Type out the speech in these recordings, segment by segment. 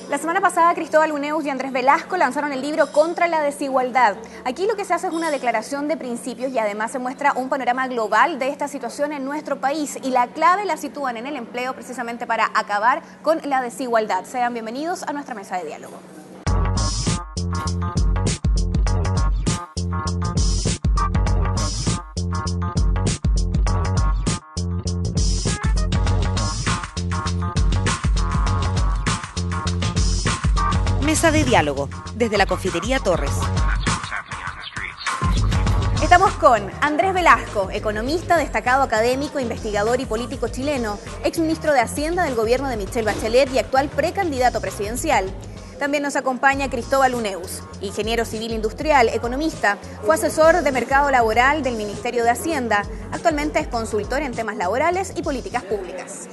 La semana pasada, Cristóbal Uneus y Andrés Velasco lanzaron el libro Contra la Desigualdad. Aquí lo que se hace es una declaración de principios y además se muestra un panorama global de esta situación en nuestro país. Y la clave la sitúan en el empleo precisamente para acabar con la desigualdad. Sean bienvenidos a nuestra mesa de diálogo. Mesa de diálogo, desde la Confitería Torres. Estamos con Andrés Velasco, economista, destacado académico, investigador y político chileno, exministro de Hacienda del gobierno de Michelle Bachelet y actual precandidato presidencial. También nos acompaña Cristóbal Uneus, ingeniero civil industrial, economista, fue asesor de mercado laboral del Ministerio de Hacienda, actualmente es consultor en temas laborales y políticas públicas.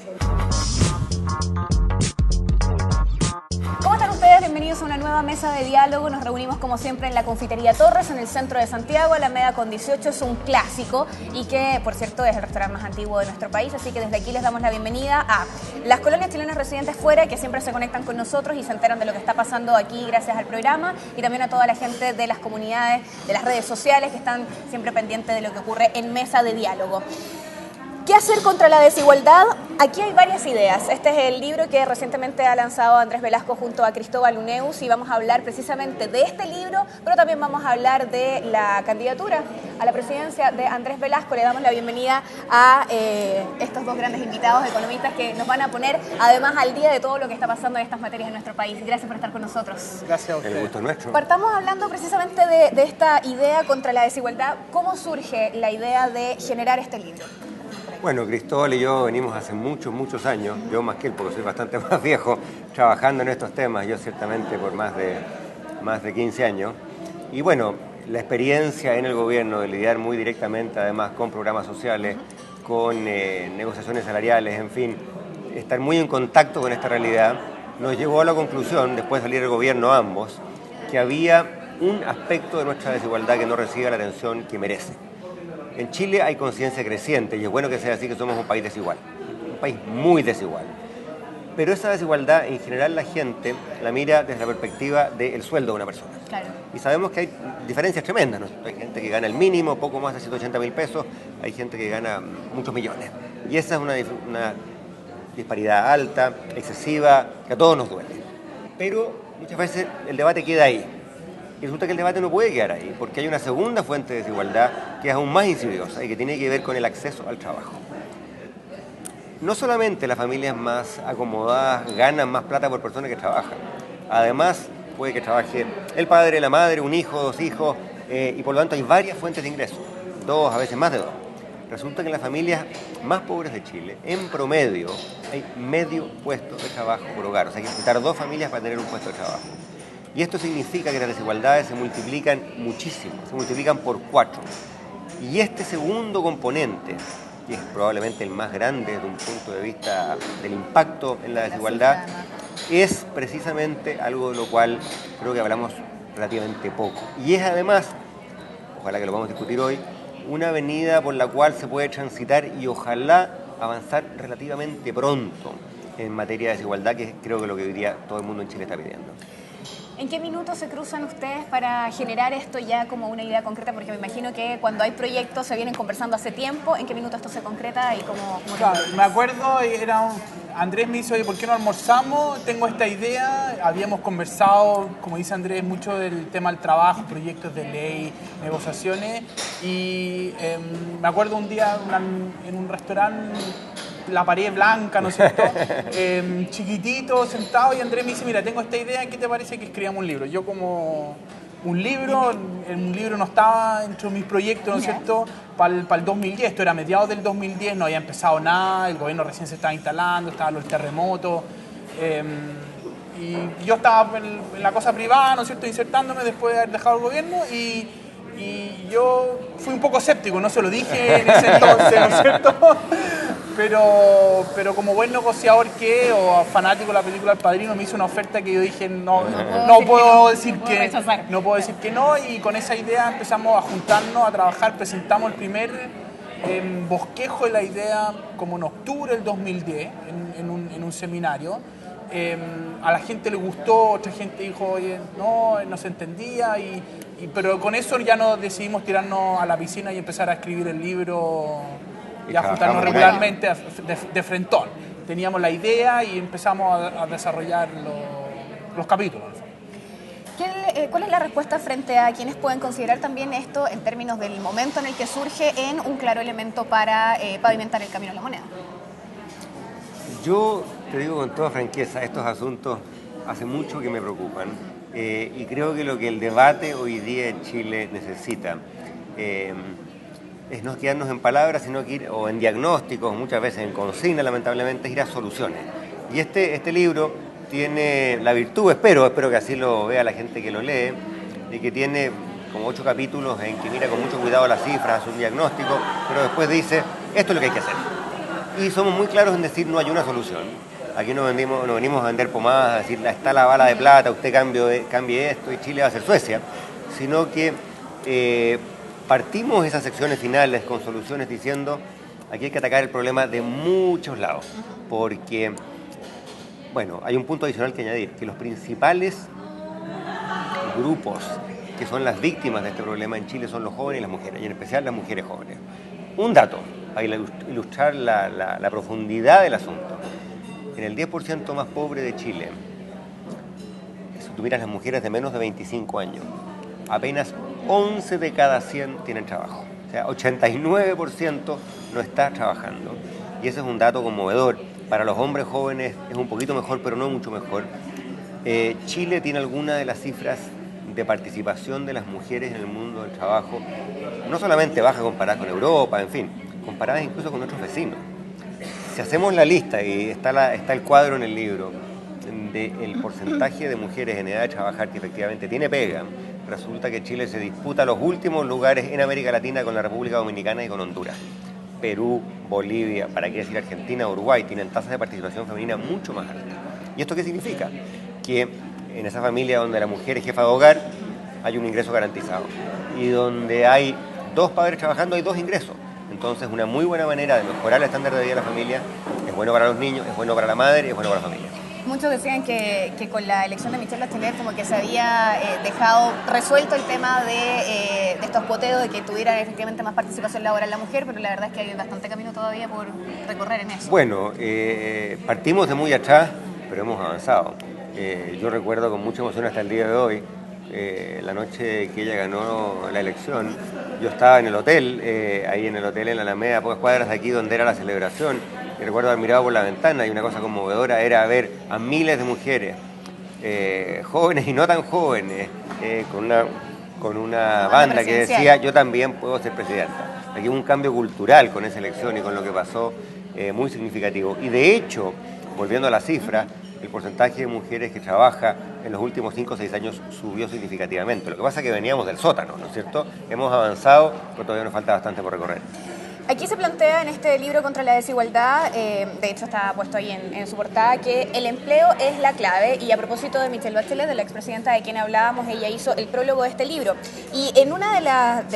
¿Cómo están ustedes? Bienvenidos a una nueva mesa de diálogo. Nos reunimos como siempre en la Confitería Torres, en el centro de Santiago. Alameda con 18 es un clásico y que, por cierto, es el restaurante más antiguo de nuestro país. Así que desde aquí les damos la bienvenida a las colonias chilenas residentes fuera, que siempre se conectan con nosotros y se enteran de lo que está pasando aquí gracias al programa. Y también a toda la gente de las comunidades, de las redes sociales, que están siempre pendientes de lo que ocurre en mesa de diálogo. ¿Qué hacer contra la desigualdad? Aquí hay varias ideas. Este es el libro que recientemente ha lanzado Andrés Velasco junto a Cristóbal Uneus y vamos a hablar precisamente de este libro, pero también vamos a hablar de la candidatura a la presidencia de Andrés Velasco. Le damos la bienvenida a estos dos grandes invitados economistas que nos van a poner además al día de todo lo que está pasando en estas materias en nuestro país. Gracias por estar con nosotros. Gracias a ustedes. El gusto es nuestro. Partamos hablando precisamente de esta idea contra la desigualdad. ¿Cómo surge la idea de generar este libro? Bueno, Cristóbal y yo venimos hace muchos años, yo más que él porque soy bastante más viejo, trabajando en estos temas, yo ciertamente por más de 15 años. Y bueno, la experiencia en el gobierno de lidiar muy directamente además con programas sociales, con negociaciones salariales, en fin, estar muy en contacto con esta realidad, nos llevó a la conclusión, después de salir del gobierno ambos, que había un aspecto de nuestra desigualdad que no recibe la atención que merece. En Chile hay conciencia creciente y es bueno que sea así, que somos un país desigual, un país muy desigual. Pero esa desigualdad en general la gente la mira desde la perspectiva del sueldo de una persona. Claro. Y sabemos que hay diferencias tremendas, ¿no? Hay gente que gana el mínimo, poco más de 180.000 pesos, hay gente que gana muchos millones. Y esa es una disparidad alta, excesiva, que a todos nos duele. Pero muchas veces el debate queda ahí. Y resulta que el debate no puede quedar ahí, porque hay una segunda fuente de desigualdad que es aún más insidiosa y que tiene que ver con el acceso al trabajo. No solamente las familias más acomodadas ganan más plata por persona que trabajan, además puede que trabaje el padre, la madre, un hijo, dos hijos, y por lo tanto hay varias fuentes de ingresos, dos, a veces más de dos. Resulta que en las familias más pobres de Chile, en promedio, hay medio puesto de trabajo por hogar, o sea hay que necesitar dos familias para tener un puesto de trabajo. Y esto significa que las desigualdades se multiplican muchísimo, se multiplican por 4. Y este segundo componente, que es probablemente el más grande desde un punto de vista del impacto en la desigualdad, es precisamente algo de lo cual creo que hablamos relativamente poco. Y es además, ojalá que lo podamos discutir hoy, una avenida por la cual se puede transitar y ojalá avanzar relativamente pronto en materia de desigualdad, que creo que es lo que hoy día todo el mundo en Chile está pidiendo. ¿En qué minutos se cruzan ustedes para generar esto ya como una idea concreta? Porque me imagino que cuando hay proyectos se vienen conversando hace tiempo. ¿En qué minutos esto se concreta y cómo Claro, me acuerdo, Andrés me dice, oye, ¿por qué no almorzamos? Tengo esta idea, habíamos conversado, como dice Andrés, mucho del tema del trabajo, proyectos de ley, negociaciones, y me acuerdo un día en un restaurante, la pared blanca, ¿no es cierto? Chiquitito, sentado, y Andrés me dice, mira, tengo esta idea, ¿qué te parece que escribamos un libro? Yo como un libro no estaba entre mis proyectos, ¿no es cierto? Para el 2010, esto era mediados del 2010, no había empezado nada, el gobierno recién se estaba instalando, estaban los terremotos, y yo estaba en la cosa privada, ¿no es cierto?, insertándome después de haber dejado el gobierno, y yo fui un poco escéptico, no se lo dije en ese entonces, ¿no es cierto? Pero como buen negociador o fanático de la película El Padrino, me hizo una oferta que yo dije no puedo decir que no, y con esa idea empezamos a juntarnos, a trabajar, presentamos el primer bosquejo de la idea como en octubre del 2010 en un seminario. a la gente le gustó, otra gente dijo, oye, no se entendía, pero con eso ya nos decidimos tirarnos a la piscina y empezar a escribir el libro, y a juntarnos regularmente de frentón. Teníamos la idea y empezamos a desarrollar los capítulos. ¿Cuál es la respuesta frente a quienes pueden considerar también esto en términos del momento en el que surge en un claro elemento para pavimentar el camino a la moneda? Yo te digo con toda franqueza, estos asuntos hace mucho que me preocupan y creo que lo que el debate hoy día en Chile necesita es no quedarnos en palabras, sino que ir, o en diagnósticos, muchas veces en consigna, lamentablemente, ir a soluciones. Y este libro tiene la virtud, espero que así lo vea la gente que lo lee, y que tiene como 8 capítulos en que mira con mucho cuidado las cifras, hace un diagnóstico, pero después dice, esto es lo que hay que hacer. Y somos muy claros en decir, no hay una solución. Aquí no venimos a vender pomadas, a decir, está la bala de plata, usted cambie esto y Chile va a ser Suecia, sino que partimos esas secciones finales con soluciones diciendo, aquí hay que atacar el problema de muchos lados, porque, bueno, hay un punto adicional que añadir, que los principales grupos que son las víctimas de este problema en Chile son los jóvenes y las mujeres, y en especial las mujeres jóvenes. Un dato, para ilustrar la profundidad del asunto. En el 10% más pobre de Chile, si tú miras las mujeres de menos de 25 años, apenas 11 de cada 100 tienen trabajo. O sea, 89% no está trabajando. Y ese es un dato conmovedor. Para los hombres jóvenes es un poquito mejor, pero no mucho mejor. Chile tiene algunas de las cifras de participación de las mujeres en el mundo del trabajo, no solamente baja comparada con Europa, en fin, comparadas incluso con nuestros vecinos. Si hacemos la lista, y está el cuadro en el libro, del porcentaje de mujeres en edad de trabajar que efectivamente tiene pega, resulta que Chile se disputa los últimos lugares en América Latina con la República Dominicana y con Honduras. Perú, Bolivia, para qué decir Argentina, Uruguay, tienen tasas de participación femenina mucho más altas. ¿Y esto qué significa? Que en esa familia donde la mujer es jefa de hogar hay un ingreso garantizado y donde hay 2 padres trabajando hay 2 ingresos. Entonces una muy buena manera de mejorar el estándar de vida de la familia, es bueno para los niños, es bueno para la madre, es bueno para la familia. Muchos decían que con la elección de Michelle Bachelet como que se había dejado resuelto el tema de estos cuoteos, de que tuviera efectivamente más participación laboral la mujer, pero la verdad es que hay bastante camino todavía por recorrer en eso. Bueno, partimos de muy atrás, pero hemos avanzado. Yo recuerdo con mucha emoción hasta el día de hoy, la noche que ella ganó la elección, yo estaba en el hotel, ahí en el hotel en la Alameda, a pocas cuadras de aquí donde era la celebración, y recuerdo haber mirado por la ventana y una cosa conmovedora era ver a miles de mujeres, jóvenes y no tan jóvenes, con una banda que decía, yo también puedo ser presidenta. Aquí hubo un cambio cultural con esa elección y con lo que pasó, muy significativo. Y de hecho, volviendo a la cifra, el porcentaje de mujeres que trabaja en los últimos 5 o 6 años subió significativamente. Lo que pasa es que veníamos del sótano, ¿no es cierto? Hemos avanzado, pero todavía nos falta bastante por recorrer. Aquí se plantea en este libro contra la desigualdad, de hecho está puesto ahí en su portada, que el empleo es la clave. Y a propósito de Michelle Bachelet, de la expresidenta de quien hablábamos, ella hizo el prólogo de este libro. Y en una de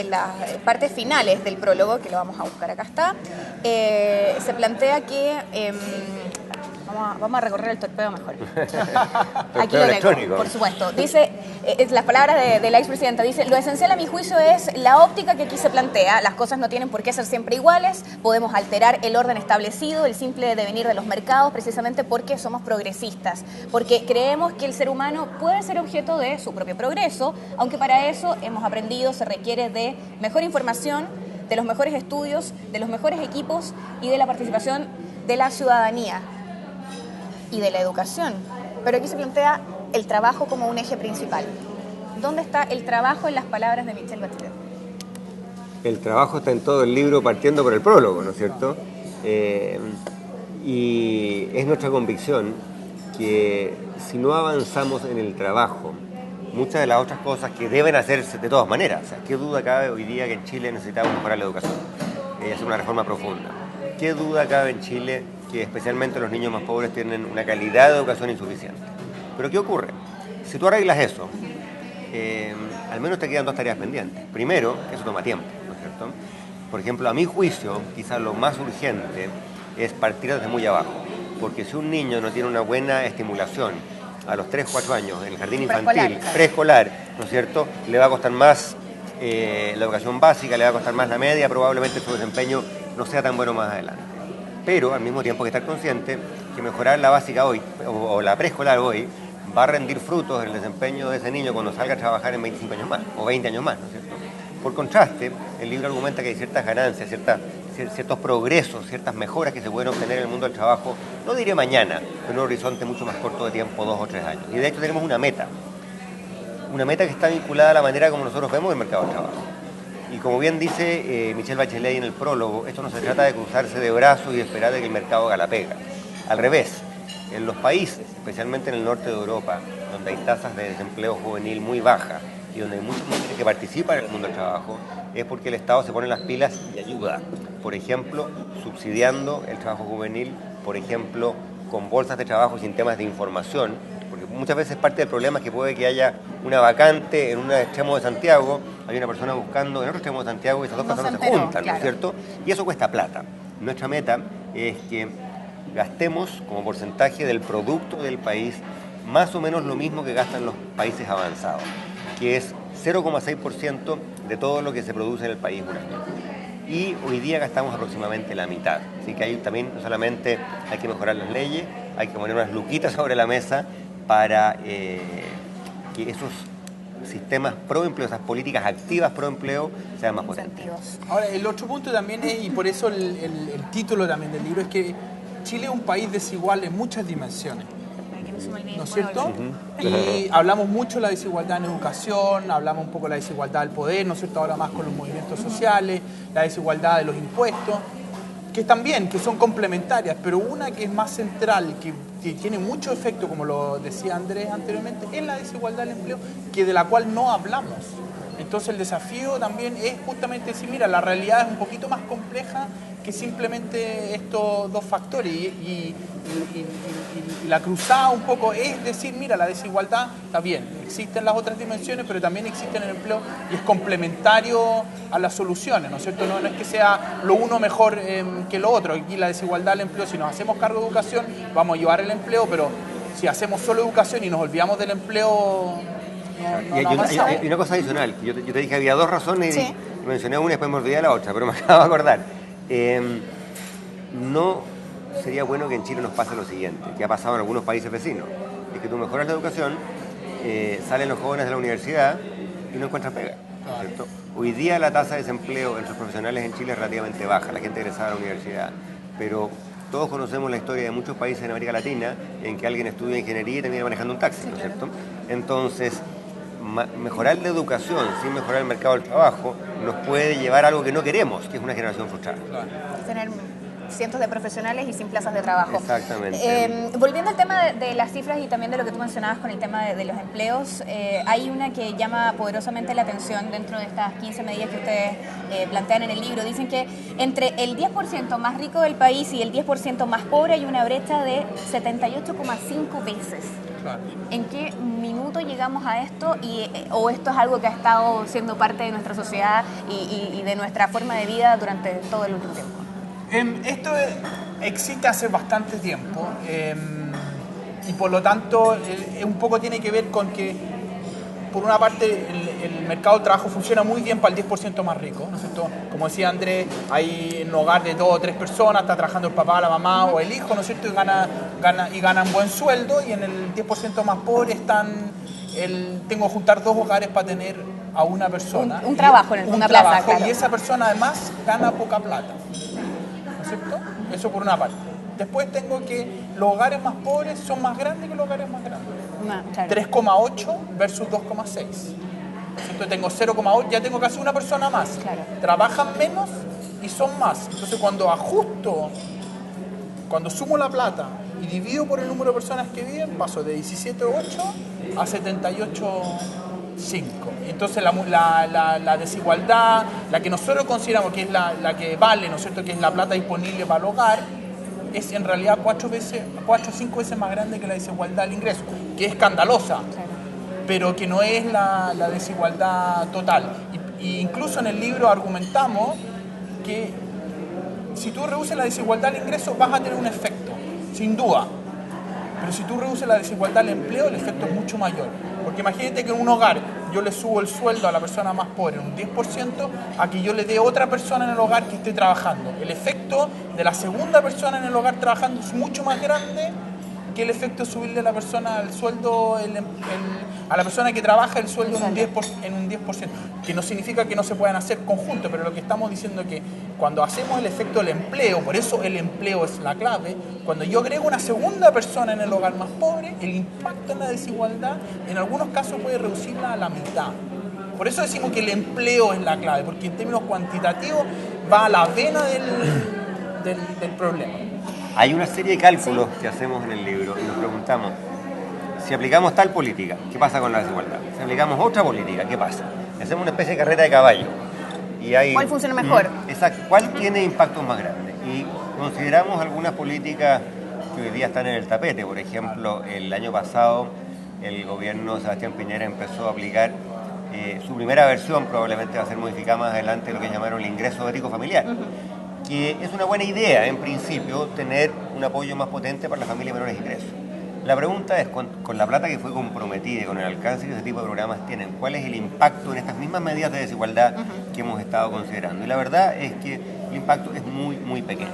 las partes finales del prólogo, que lo vamos a buscar acá está, se plantea que... Vamos a recorrer el torpedo mejor. Aquí lo tengo, por supuesto. Dice, las palabras de la expresidenta, dice, lo esencial a mi juicio es la óptica que aquí se plantea. Las cosas no tienen por qué ser siempre iguales, podemos alterar el orden establecido, el simple devenir de los mercados, precisamente porque somos progresistas, porque creemos que el ser humano puede ser objeto de su propio progreso, aunque para eso hemos aprendido, se requiere de mejor información, de los mejores estudios, de los mejores equipos y de la participación de la ciudadanía y de la educación. Pero aquí se plantea el trabajo como un eje principal. ¿Dónde está el trabajo en las palabras de Michelle Bachelet? El trabajo está en todo el libro, partiendo por el prólogo, ¿no es cierto? Y es nuestra convicción que si no avanzamos en el trabajo, muchas de las otras cosas que deben hacerse de todas maneras, o sea, ¿qué duda cabe hoy día que en Chile necesitamos mejorar la educación? Hacer una reforma profunda. ¿Qué duda cabe en Chile que especialmente los niños más pobres tienen una calidad de educación insuficiente? Pero ¿qué ocurre? Si tú arreglas eso, al menos te quedan 2 tareas pendientes. Primero, eso toma tiempo, ¿no es cierto? Por ejemplo, a mi juicio, quizás lo más urgente es partir desde muy abajo. porque si un niño no tiene una buena estimulación a los 3 o 4 años en el jardín infantil, preescolar, ¿no es cierto?, le va a costar más la educación básica, le va a costar más la media, probablemente su desempeño no sea tan bueno más adelante. Pero al mismo tiempo hay que estar consciente que mejorar la básica hoy o la preescolar hoy va a rendir frutos en el desempeño de ese niño cuando salga a trabajar en 25 años más o 20 años más, ¿no es cierto? Por contraste, el libro argumenta que hay ciertas ganancias, ciertos progresos, ciertas mejoras que se pueden obtener en el mundo del trabajo, no diré mañana, pero en un horizonte mucho más corto de tiempo, 2 o 3 años. Y de hecho tenemos una meta que está vinculada a la manera como nosotros vemos el mercado del trabajo. Y como bien dice Michelle Bachelet en el prólogo, esto no se trata de cruzarse de brazos y esperar de que el mercado haga la pega. Al revés, en los países, especialmente en el norte de Europa, donde hay tasas de desempleo juvenil muy bajas y donde hay muchas mujeres que participan en el mundo del trabajo, es porque el Estado se pone las pilas y ayuda. Por ejemplo, subsidiando el trabajo juvenil, por ejemplo, con bolsas de trabajo sin temas de información, porque muchas veces parte del problema es que puede que haya una vacante en un extremo de Santiago, hay una persona buscando en otro extremo de Santiago y esas dos personas se juntan, ¿no es cierto? Y eso cuesta plata. Nuestra meta es que gastemos como porcentaje del producto del país más o menos lo mismo que gastan los países avanzados, que es 0,6% de todo lo que se produce en el país un año. Y hoy día gastamos aproximadamente la mitad. Así que ahí también no solamente hay que mejorar las leyes, hay que poner unas luquitas sobre la mesa para que esos sistemas pro empleo, esas políticas activas pro empleo sean más potentes. Ahora, el otro punto también es, y por eso el título también del libro, es que Chile es un país desigual en muchas dimensiones, ¿no es cierto? Y hablamos mucho de la desigualdad en educación, hablamos un poco de la desigualdad del poder, ¿no es cierto? Ahora más con los movimientos sociales, la desigualdad de los impuestos, que también, que son complementarias, pero una que es más central, que tiene mucho efecto, como lo decía Andrés anteriormente, es la desigualdad del empleo, de la cual no hablamos. Entonces el desafío también es justamente decir, mira, la realidad es un poquito más compleja que simplemente estos dos factores y la cruzada un poco es decir, mira, la desigualdad está bien, existen las otras dimensiones, pero también existe en el empleo y es complementario a las soluciones, ¿no es cierto? No es que sea lo uno mejor que lo otro. Aquí la desigualdad del empleo, si nos hacemos cargo de educación, vamos a llevar el empleo, pero si hacemos solo educación y nos olvidamos del empleo... Y una cosa adicional, yo te dije que había 2 razones y mencioné una y después me olvidé de la otra, pero me acabo de acordar. No sería bueno que en Chile nos pase lo siguiente, que ha pasado en algunos países vecinos, es que tú mejoras la educación, salen los jóvenes de la universidad y no encuentran pega, ¿cierto? Hoy día la tasa de desempleo entre los profesionales en Chile es relativamente baja, la gente egresada a la universidad, pero todos conocemos la historia de muchos países en América Latina en que alguien estudia ingeniería y termina manejando un taxi, ¿no es cierto? Entonces, mejorar la educación sin mejorar el mercado del trabajo nos puede llevar a algo que no queremos, que es una generación frustrada. Tener cientos de profesionales y sin plazas de trabajo. Exactamente. Volviendo al tema de las cifras y también de lo que tú mencionabas con el tema de los empleos, hay una que llama poderosamente la atención dentro de estas 15 medidas que ustedes plantean en el libro. Dicen que entre el 10% más rico del país y el 10% más pobre hay una brecha de 78,5 veces. Claro. ¿En qué minuto llegamos a esto? ¿O esto es algo que ha estado siendo parte de nuestra sociedad y de nuestra forma de vida durante todo el último tiempo? Esto existe hace bastante tiempo y por lo tanto un poco tiene que ver con que por una parte el mercado del trabajo funciona muy bien para el 10% más rico, ¿no es cierto? Como decía Andrés, hay en un hogar de 2 o 3 personas, está trabajando el papá, la mamá o el hijo, ¿no es cierto? Y ganan buen sueldo, y en el 10% más pobre tengo que juntar 2 hogares para tener a una persona. Un trabajo en una plaza, claro. Y esa persona además gana poca plata, ¿no es cierto? Eso por una parte. Después tengo que los hogares más pobres son más grandes que los hogares más grandes. Claro. 3,8 versus 2,6. Entonces tengo 0,8, ya tengo casi una persona más. Claro. Trabajan menos y son más. Entonces cuando sumo la plata y divido por el número de personas que viven, paso de 17,8 a 78,5. Entonces la desigualdad, la que nosotros consideramos que es la que vale, ¿no es cierto?, que es la plata disponible para el hogar, es en realidad 4 o 5 veces más grande que la desigualdad del ingreso, que es escandalosa, claro, pero que no es la desigualdad total. Y incluso en el libro argumentamos que si tú reduces la desigualdad del ingreso vas a tener un efecto. sin duda. Pero si tú reduces la desigualdad del empleo, el efecto es mucho mayor. Porque imagínate que en un hogar yo le subo el sueldo a la persona más pobre en un 10% a que yo le dé a otra persona en el hogar que esté trabajando. El efecto de la segunda persona en el hogar trabajando es mucho más grande que el efecto de subirle a la persona el sueldo, a la persona que trabaja el sueldo en un 10%, que no significa que no se puedan hacer conjuntos, pero lo que estamos diciendo es que cuando hacemos el efecto del empleo, por eso el empleo es la clave, cuando yo agrego una segunda persona en el hogar más pobre, el impacto en la desigualdad en algunos casos puede reducirla a la mitad. Por eso decimos que el empleo es la clave, porque en términos cuantitativos va a la vena del problema. Hay una serie de cálculos que hacemos en el libro y nos preguntamos, si aplicamos tal política, ¿qué pasa con la desigualdad? Si aplicamos otra política, ¿qué pasa? Hacemos una especie de carrera de caballo. Y ¿cuál funciona mejor? Exacto. ¿Cuál tiene impactos más grandes? Y consideramos algunas políticas que hoy día están en el tapete. Por ejemplo, el año pasado el gobierno de Sebastián Piñera empezó a aplicar su primera versión, probablemente va a ser modificada más adelante, lo que llamaron el ingreso ético familiar. Que es una buena idea, en principio, tener un apoyo más potente para las familias de menores ingresos. La pregunta es, con la plata que fue comprometida y con el alcance que ese tipo de programas tienen, ¿cuál es el impacto en estas mismas medidas de desigualdad que hemos estado considerando? Y la verdad es que el impacto es muy, muy pequeño,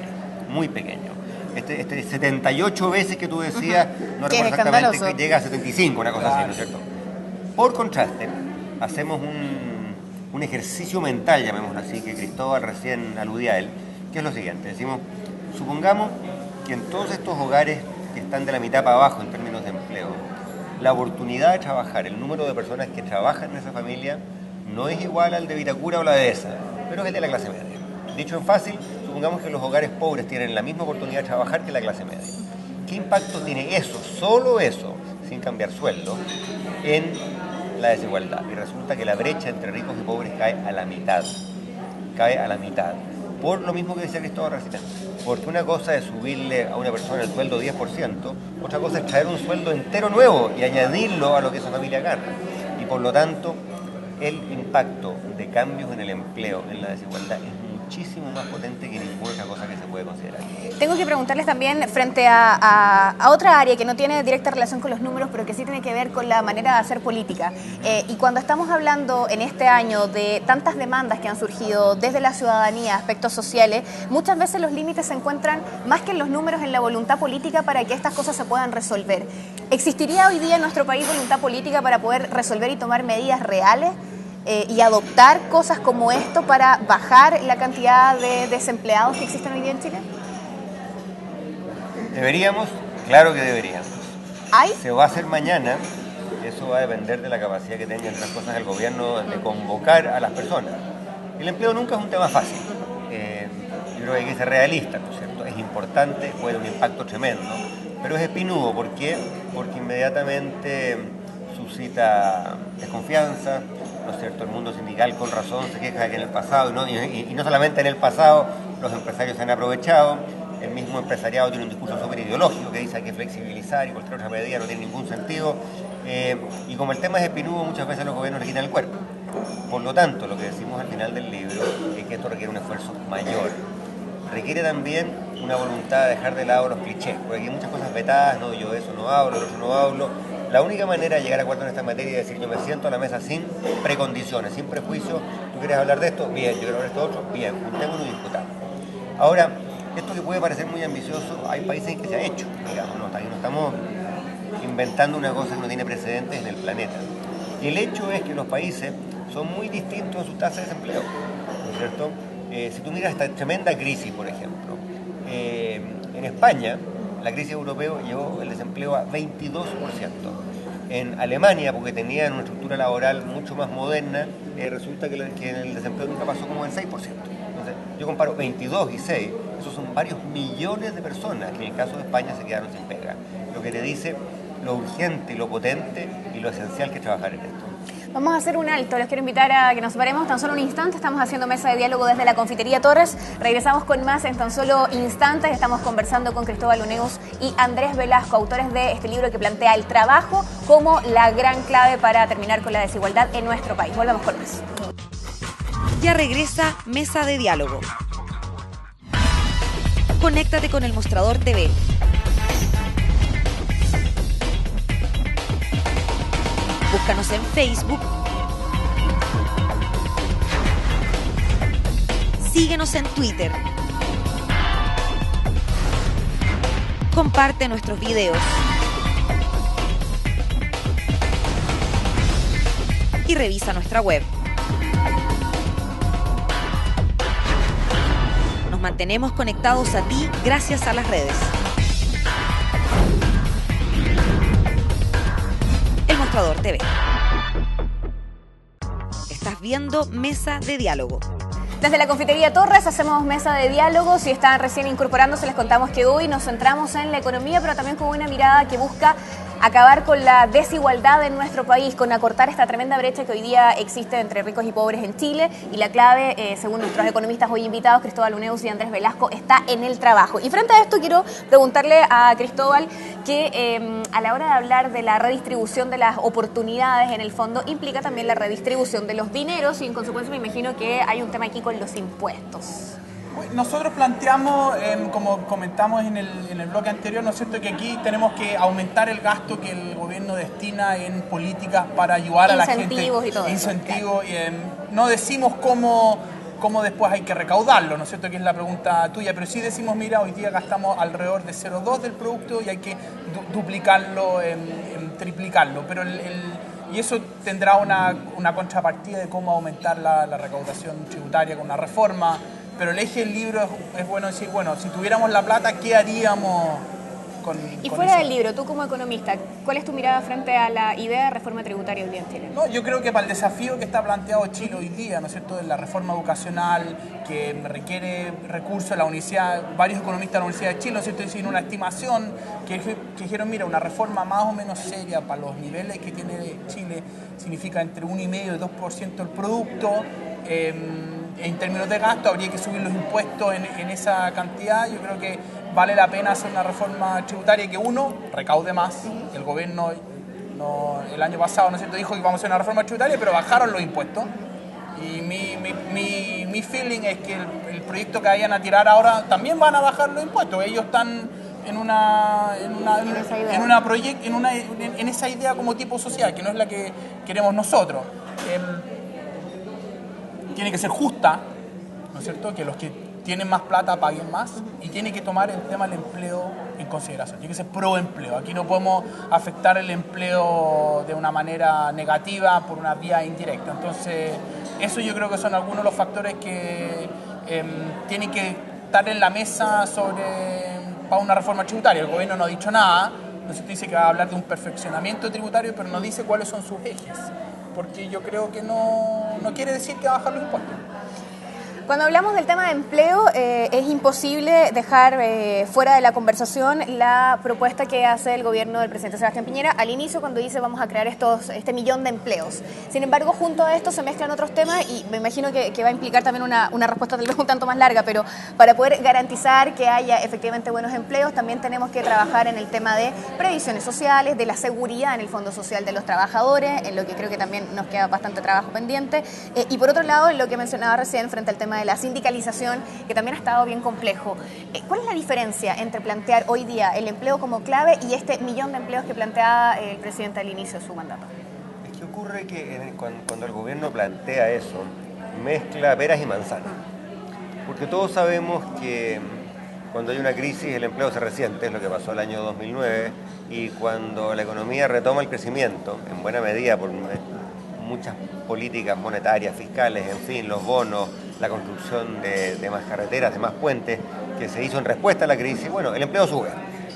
muy pequeño. Este 78 veces que tú decías, no recuerdo exactamente, que llega a 75, una cosa así, ¿no es cierto? Por contraste, hacemos un ejercicio mental, llamémoslo así, que Cristóbal recién aludía a él, que es lo siguiente. Decimos, supongamos que en todos estos hogares que están de la mitad para abajo en términos de empleo, la oportunidad de trabajar, el número de personas que trabajan en esa familia no es igual al de Vitacura o la dehesa, pero es el de la clase media. Dicho en fácil, supongamos que los hogares pobres tienen la misma oportunidad de trabajar que la clase media. ¿Qué impacto tiene eso, solo eso, sin cambiar sueldo, en la desigualdad? Y resulta que la brecha entre ricos y pobres cae a la mitad. Cae a la mitad. Por lo mismo que decía Cristóbal recién. Porque una cosa es subirle a una persona el sueldo 10%, otra cosa es traer un sueldo entero nuevo y añadirlo a lo que esa familia gana. Y por lo tanto, el impacto de cambios en el empleo, en la desigualdad, es muchísimo más potente que ninguna otra cosa que se puede considerar. Tengo que preguntarles también frente a otra área que no tiene directa relación con los números, pero que sí tiene que ver con la manera de hacer política. Y cuando estamos hablando en este año de tantas demandas que han surgido desde la ciudadanía, aspectos sociales, muchas veces los límites se encuentran más que en los números, en la voluntad política para que estas cosas se puedan resolver. ¿Existiría hoy día en nuestro país voluntad política para poder resolver y tomar medidas reales? Y adoptar cosas como esto para bajar la cantidad de desempleados que existen hoy día en Chile? Deberíamos, claro que deberíamos. ¿Hay? Se va a hacer mañana, eso va a depender de la capacidad que tenga, entre otras cosas, el gobierno de convocar a las personas. El empleo nunca es un tema fácil. Yo creo que hay que ser realista, ¿no es cierto? Es importante, puede tener un impacto tremendo, pero es espinudo. ¿Por qué? Porque inmediatamente suscita desconfianza, ¿no es cierto? El mundo sindical con razón se queja de que en el pasado, y no solamente en el pasado, los empresarios se han aprovechado. El mismo empresariado tiene un discurso súper ideológico que dice que hay que flexibilizar y cualquier otra medida no tiene ningún sentido. Y como el tema es espinudo, muchas veces los gobiernos le quitan el cuerpo. Por lo tanto, lo que decimos al final del libro es que esto requiere un esfuerzo mayor. Requiere también una voluntad de dejar de lado los clichés, porque hay muchas cosas vetadas, no, yo de eso no hablo, de eso no hablo. La única manera de llegar a acuerdo en esta materia es decir, yo me siento a la mesa sin precondiciones, sin prejuicios. ¿Tú quieres hablar de esto? Bien. ¿Yo quiero hablar de esto otro? Bien. Juntémonos y discutamos. Ahora, esto que puede parecer muy ambicioso, hay países en que se ha hecho, digamos, no estamos inventando una cosa que no tiene precedentes en el planeta. Y el hecho es que los países son muy distintos en su tasa de desempleo, ¿no es cierto? Si tú miras esta tremenda crisis, por ejemplo, en España, la crisis europea llevó el desempleo a 22%. En Alemania, porque tenían una estructura laboral mucho más moderna, resulta que el desempleo nunca pasó como del 6%. Entonces, yo comparo 22 y 6, esos son varios millones de personas que en el caso de España se quedaron sin pega. Lo que te dice lo urgente y lo potente y lo esencial que es trabajar en esto. Vamos a hacer un alto, les quiero invitar a que nos separemos tan solo un instante. Estamos haciendo mesa de diálogo desde la Confitería Torres. Regresamos con más en tan solo instantes. Estamos conversando con Cristóbal Uneus y Andrés Velasco, autores de este libro que plantea el trabajo como la gran clave para terminar con la desigualdad en nuestro país. Volvemos con más. Ya regresa Mesa de Diálogo. Conéctate con El Mostrador TV. Búscanos en Facebook. Síguenos en Twitter. Comparte nuestros videos. Y revisa nuestra web. Nos mantenemos conectados a ti gracias a las redes. El Mostrador TV. Estás viendo Mesa de Diálogo. Desde la Confitería Torres hacemos mesa de diálogo. Si están recién incorporándose, les contamos que hoy nos centramos en la economía, pero también con una mirada que busca acabar con la desigualdad en nuestro país, con acortar esta tremenda brecha que hoy día existe entre ricos y pobres en Chile. Y la clave, según nuestros economistas hoy invitados, Cristóbal Uneus y Andrés Velasco, está en el trabajo. Y frente a esto quiero preguntarle a Cristóbal que a la hora de hablar de la redistribución de las oportunidades, en el fondo implica también la redistribución de los dineros y en consecuencia me imagino que hay un tema aquí con los impuestos. Nosotros planteamos, como comentamos en el bloque anterior, ¿no es cierto?, que aquí tenemos que aumentar el gasto que el gobierno destina en políticas para ayudar a la gente. Incentivos y todo eso. Incentivos. No decimos cómo después hay que recaudarlo, ¿no es cierto?, que es la pregunta tuya, pero sí decimos, mira, hoy día gastamos alrededor de 0,2 del producto y hay que duplicarlo, triplicarlo, pero y eso tendrá una contrapartida de cómo aumentar la recaudación tributaria con una reforma. Pero el eje del libro es bueno decir, bueno, si tuviéramos la plata, ¿qué haríamos con Y fuera eso? del libro, tú como economista, ¿cuál es tu mirada frente a la idea de reforma tributaria hoy día en Chile? No, yo creo que para el desafío que está planteado Chile hoy día, ¿no es cierto?, de la reforma educacional, que requiere recursos de la universidad, varios economistas de la Universidad de Chile, ¿no es cierto?, hicieron una estimación que dijeron, mira, una reforma más o menos seria para los niveles que tiene Chile significa entre 1,5 y 2% del producto. En términos de gasto, habría que subir los impuestos en esa cantidad. Yo creo que vale la pena hacer una reforma tributaria que uno recaude más. El gobierno el año pasado, ¿no es cierto?, dijo que íbamos a hacer una reforma tributaria, pero bajaron los impuestos. Y mi feeling es que el proyecto que vayan a tirar ahora también van a bajar los impuestos. Ellos están en esa idea como tipo social, que no es la que queremos nosotros. Tiene que ser justa, ¿no es cierto?, que los que tienen más plata paguen más y tiene que tomar el tema del empleo en consideración. Tiene que ser pro empleo. Aquí no podemos afectar el empleo de una manera negativa por una vía indirecta. Entonces, eso yo creo que son algunos de los factores que tienen que estar en la mesa para una reforma tributaria. El gobierno no ha dicho nada. Entonces dice que va a hablar de un perfeccionamiento tributario, pero no dice cuáles son sus ejes. Porque yo creo que no quiere decir que va a bajar los impuestos. Cuando hablamos del tema de empleo, es imposible dejar fuera de la conversación la propuesta que hace el gobierno del presidente Sebastián Piñera al inicio cuando dice vamos a crear este millón de empleos. Sin embargo, junto a esto se mezclan otros temas y me imagino que va a implicar también una respuesta tal vez un tanto más larga, pero para poder garantizar que haya efectivamente buenos empleos, también tenemos que trabajar en el tema de previsiones sociales, de la seguridad en el fondo social de los trabajadores, en lo que creo que también nos queda bastante trabajo pendiente. Y por otro lado, lo que mencionaba recién frente al tema de la sindicalización, que también ha estado bien complejo. ¿Cuál es la diferencia entre plantear hoy día el empleo como clave y este millón de empleos que planteaba el presidente al inicio de su mandato? Es que ocurre que cuando el gobierno plantea eso, mezcla peras y manzanas. Porque todos sabemos que cuando hay una crisis el empleo se resiente, es lo que pasó el año 2009, y cuando la economía retoma el crecimiento, en buena medida por muchas políticas monetarias, fiscales, en fin, los bonos, la construcción de más carreteras, de más puentes, que se hizo en respuesta a la crisis, bueno, el empleo sube.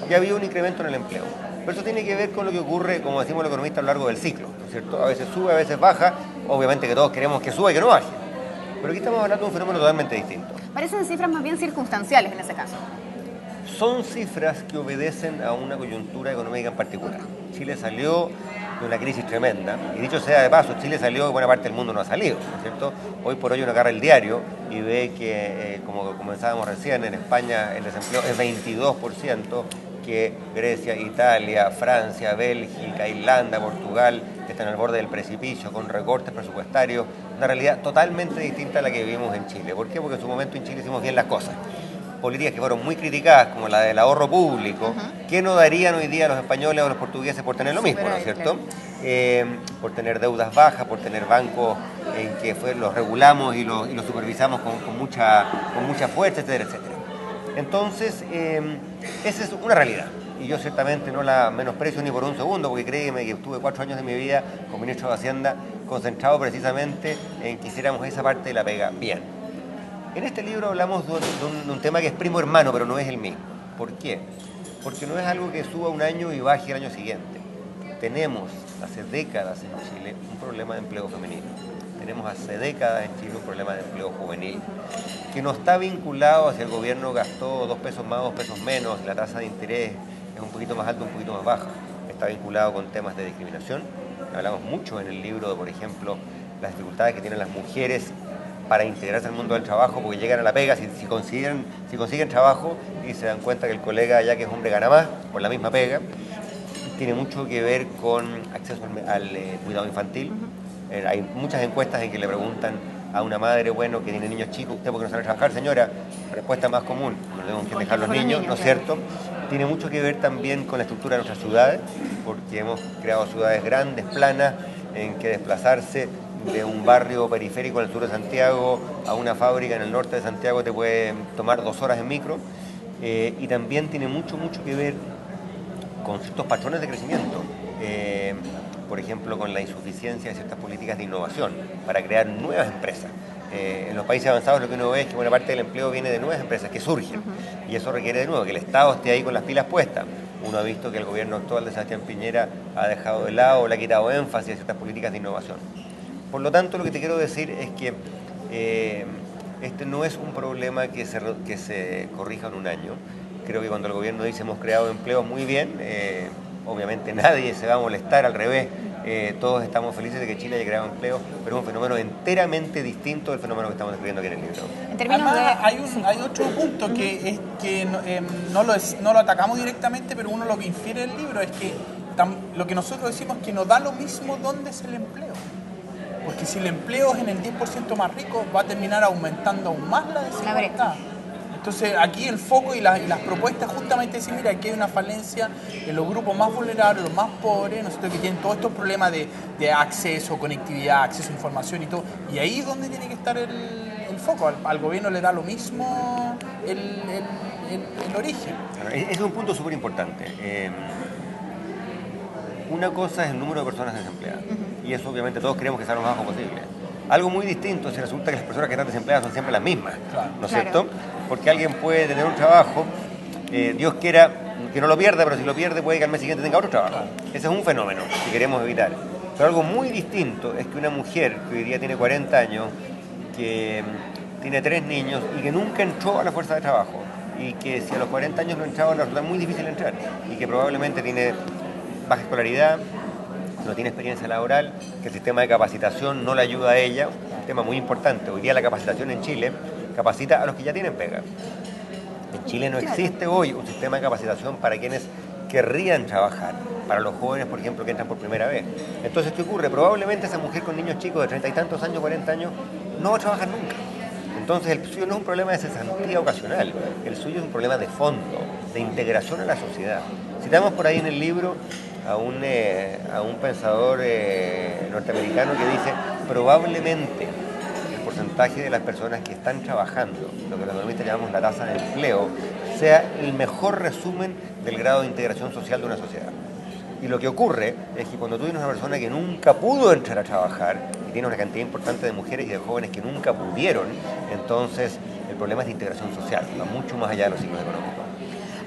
Ya había un incremento en el empleo. Pero eso tiene que ver con lo que ocurre, como decimos los economistas, a lo largo del ciclo, ¿no es cierto? A veces sube, a veces baja, obviamente que todos queremos que suba y que no baje. Pero aquí estamos hablando de un fenómeno totalmente distinto. Parecen cifras más bien circunstanciales en ese caso. Son cifras que obedecen a una coyuntura económica en particular. Chile salió de una crisis tremenda, y dicho sea de paso, Chile salió, buena parte del mundo no ha salido, ¿no es cierto? Hoy por hoy uno agarra el diario y ve que, como comenzábamos recién, en España el desempleo es 22%, que Grecia, Italia, Francia, Bélgica, Irlanda, Portugal están al borde del precipicio con recortes presupuestarios, una realidad totalmente distinta a la que vivimos en Chile. ¿Por qué? Porque en su momento en Chile hicimos bien las cosas. políticas que fueron muy criticadas, como la del ahorro público, ¿qué no darían hoy día los españoles o los portugueses por tener lo mismo, ¿no es cierto? Por tener deudas bajas, por tener bancos en que los regulamos y los supervisamos con mucha fuerza, etcétera, etcétera. Entonces, esa es una realidad. Y yo ciertamente no la menosprecio ni por un segundo, porque créeme que estuve 4 años de mi vida como ministro de Hacienda concentrado precisamente en que hiciéramos esa parte de la pega bien. En este libro hablamos de un tema que es primo hermano, pero no es el mismo. ¿Por qué? Porque no es algo que suba un año y baje el año siguiente. Tenemos hace décadas en Chile un problema de empleo femenino. Tenemos hace décadas en Chile un problema de empleo juvenil, que no está vinculado a si el gobierno gastó 2 pesos más, 2 pesos menos, la tasa de interés es un poquito más alta, un poquito más baja. Está vinculado con temas de discriminación. Hablamos mucho en el libro de, por ejemplo, las dificultades que tienen las mujeres para integrarse al mundo del trabajo, porque llegan a la pega, si consiguen trabajo y se dan cuenta que el colega, ya que es hombre, gana más por la misma pega. Tiene mucho que ver con acceso al cuidado infantil. Hay muchas encuestas en que le preguntan a una madre, bueno, que tiene niños chicos, ¿usted por qué no sale a trabajar, señora? Respuesta más común, no tenemos que dejar los niños, ¿no es cierto? Tiene mucho que ver también con la estructura de nuestras ciudades, porque hemos creado ciudades grandes, planas, en que desplazarse de un barrio periférico en el sur de Santiago a una fábrica en el norte de Santiago te puede tomar 2 horas en micro, y también tiene mucho que ver con ciertos patrones de crecimiento. Por ejemplo, con la insuficiencia de ciertas políticas de innovación para crear nuevas empresas. En los países avanzados lo que uno ve es que buena parte del empleo viene de nuevas empresas que surgen, y eso requiere de nuevo que el Estado esté ahí con las pilas puestas. Uno ha visto que el gobierno actual de Sebastián Piñera ha dejado de lado, le ha quitado énfasis a ciertas políticas de innovación. Por lo tanto, lo que te quiero decir es que este no es un problema que se corrija en un año. Creo que cuando el gobierno dice hemos creado empleos muy bien, obviamente nadie se va a molestar, al revés, todos estamos felices de que Chile haya creado empleo, pero es un fenómeno enteramente distinto del fenómeno que estamos describiendo aquí en el libro. En términos hay otro punto que no lo atacamos directamente, pero uno lo que infiere del libro es que lo que nosotros decimos es que nos da lo mismo dónde es el empleo. Porque si el empleo es en el 10% más rico, va a terminar aumentando aún más la desigualdad. Entonces aquí el foco y las propuestas justamente dicen, mira, aquí hay una falencia en los grupos más vulnerables, los más pobres, nosotros que tienen todos estos problemas de acceso, conectividad, acceso a información y todo. Y ahí es donde tiene que estar el foco. Al gobierno le da lo mismo el origen. Ese es un punto súper importante. Una cosa es el número de personas desempleadas, y eso obviamente todos queremos que sea lo más bajo posible. Algo muy distinto si resulta que las personas que están desempleadas son siempre las mismas, ¿no es cierto? Porque alguien puede tener un trabajo, Dios quiera que no lo pierda, pero si lo pierde puede que al mes siguiente tenga otro trabajo. Ese es un fenómeno que queremos evitar. Pero algo muy distinto es que una mujer que hoy día tiene 40 años, que tiene 3 niños y que nunca entró a la fuerza de trabajo, y que si a los 40 años no entraba, le resulta muy difícil entrar, y que probablemente tiene baja escolaridad, no tiene experiencia laboral, que el sistema de capacitación no le ayuda a ella, un tema muy importante. Hoy día la capacitación en Chile capacita a los que ya tienen pega. En Chile no existe hoy un sistema de capacitación para quienes querrían trabajar, para los jóvenes, por ejemplo, que entran por primera vez. Entonces, ¿qué ocurre? Probablemente esa mujer con niños chicos de 30 y tantos años, 40 años, no va a trabajar nunca. Entonces, el suyo no es un problema de cesantía ocasional, el suyo es un problema de fondo, de integración a la sociedad. Citamos por ahí en el libro a un pensador norteamericano que dice, probablemente el porcentaje de las personas que están trabajando, lo que los economistas llamamos la tasa de empleo, sea el mejor resumen del grado de integración social de una sociedad. Y lo que ocurre es que cuando tú tienes una persona que nunca pudo entrar a trabajar y tienes una cantidad importante de mujeres y de jóvenes que nunca pudieron, entonces el problema es de integración social, va mucho más allá de los ciclos económicos.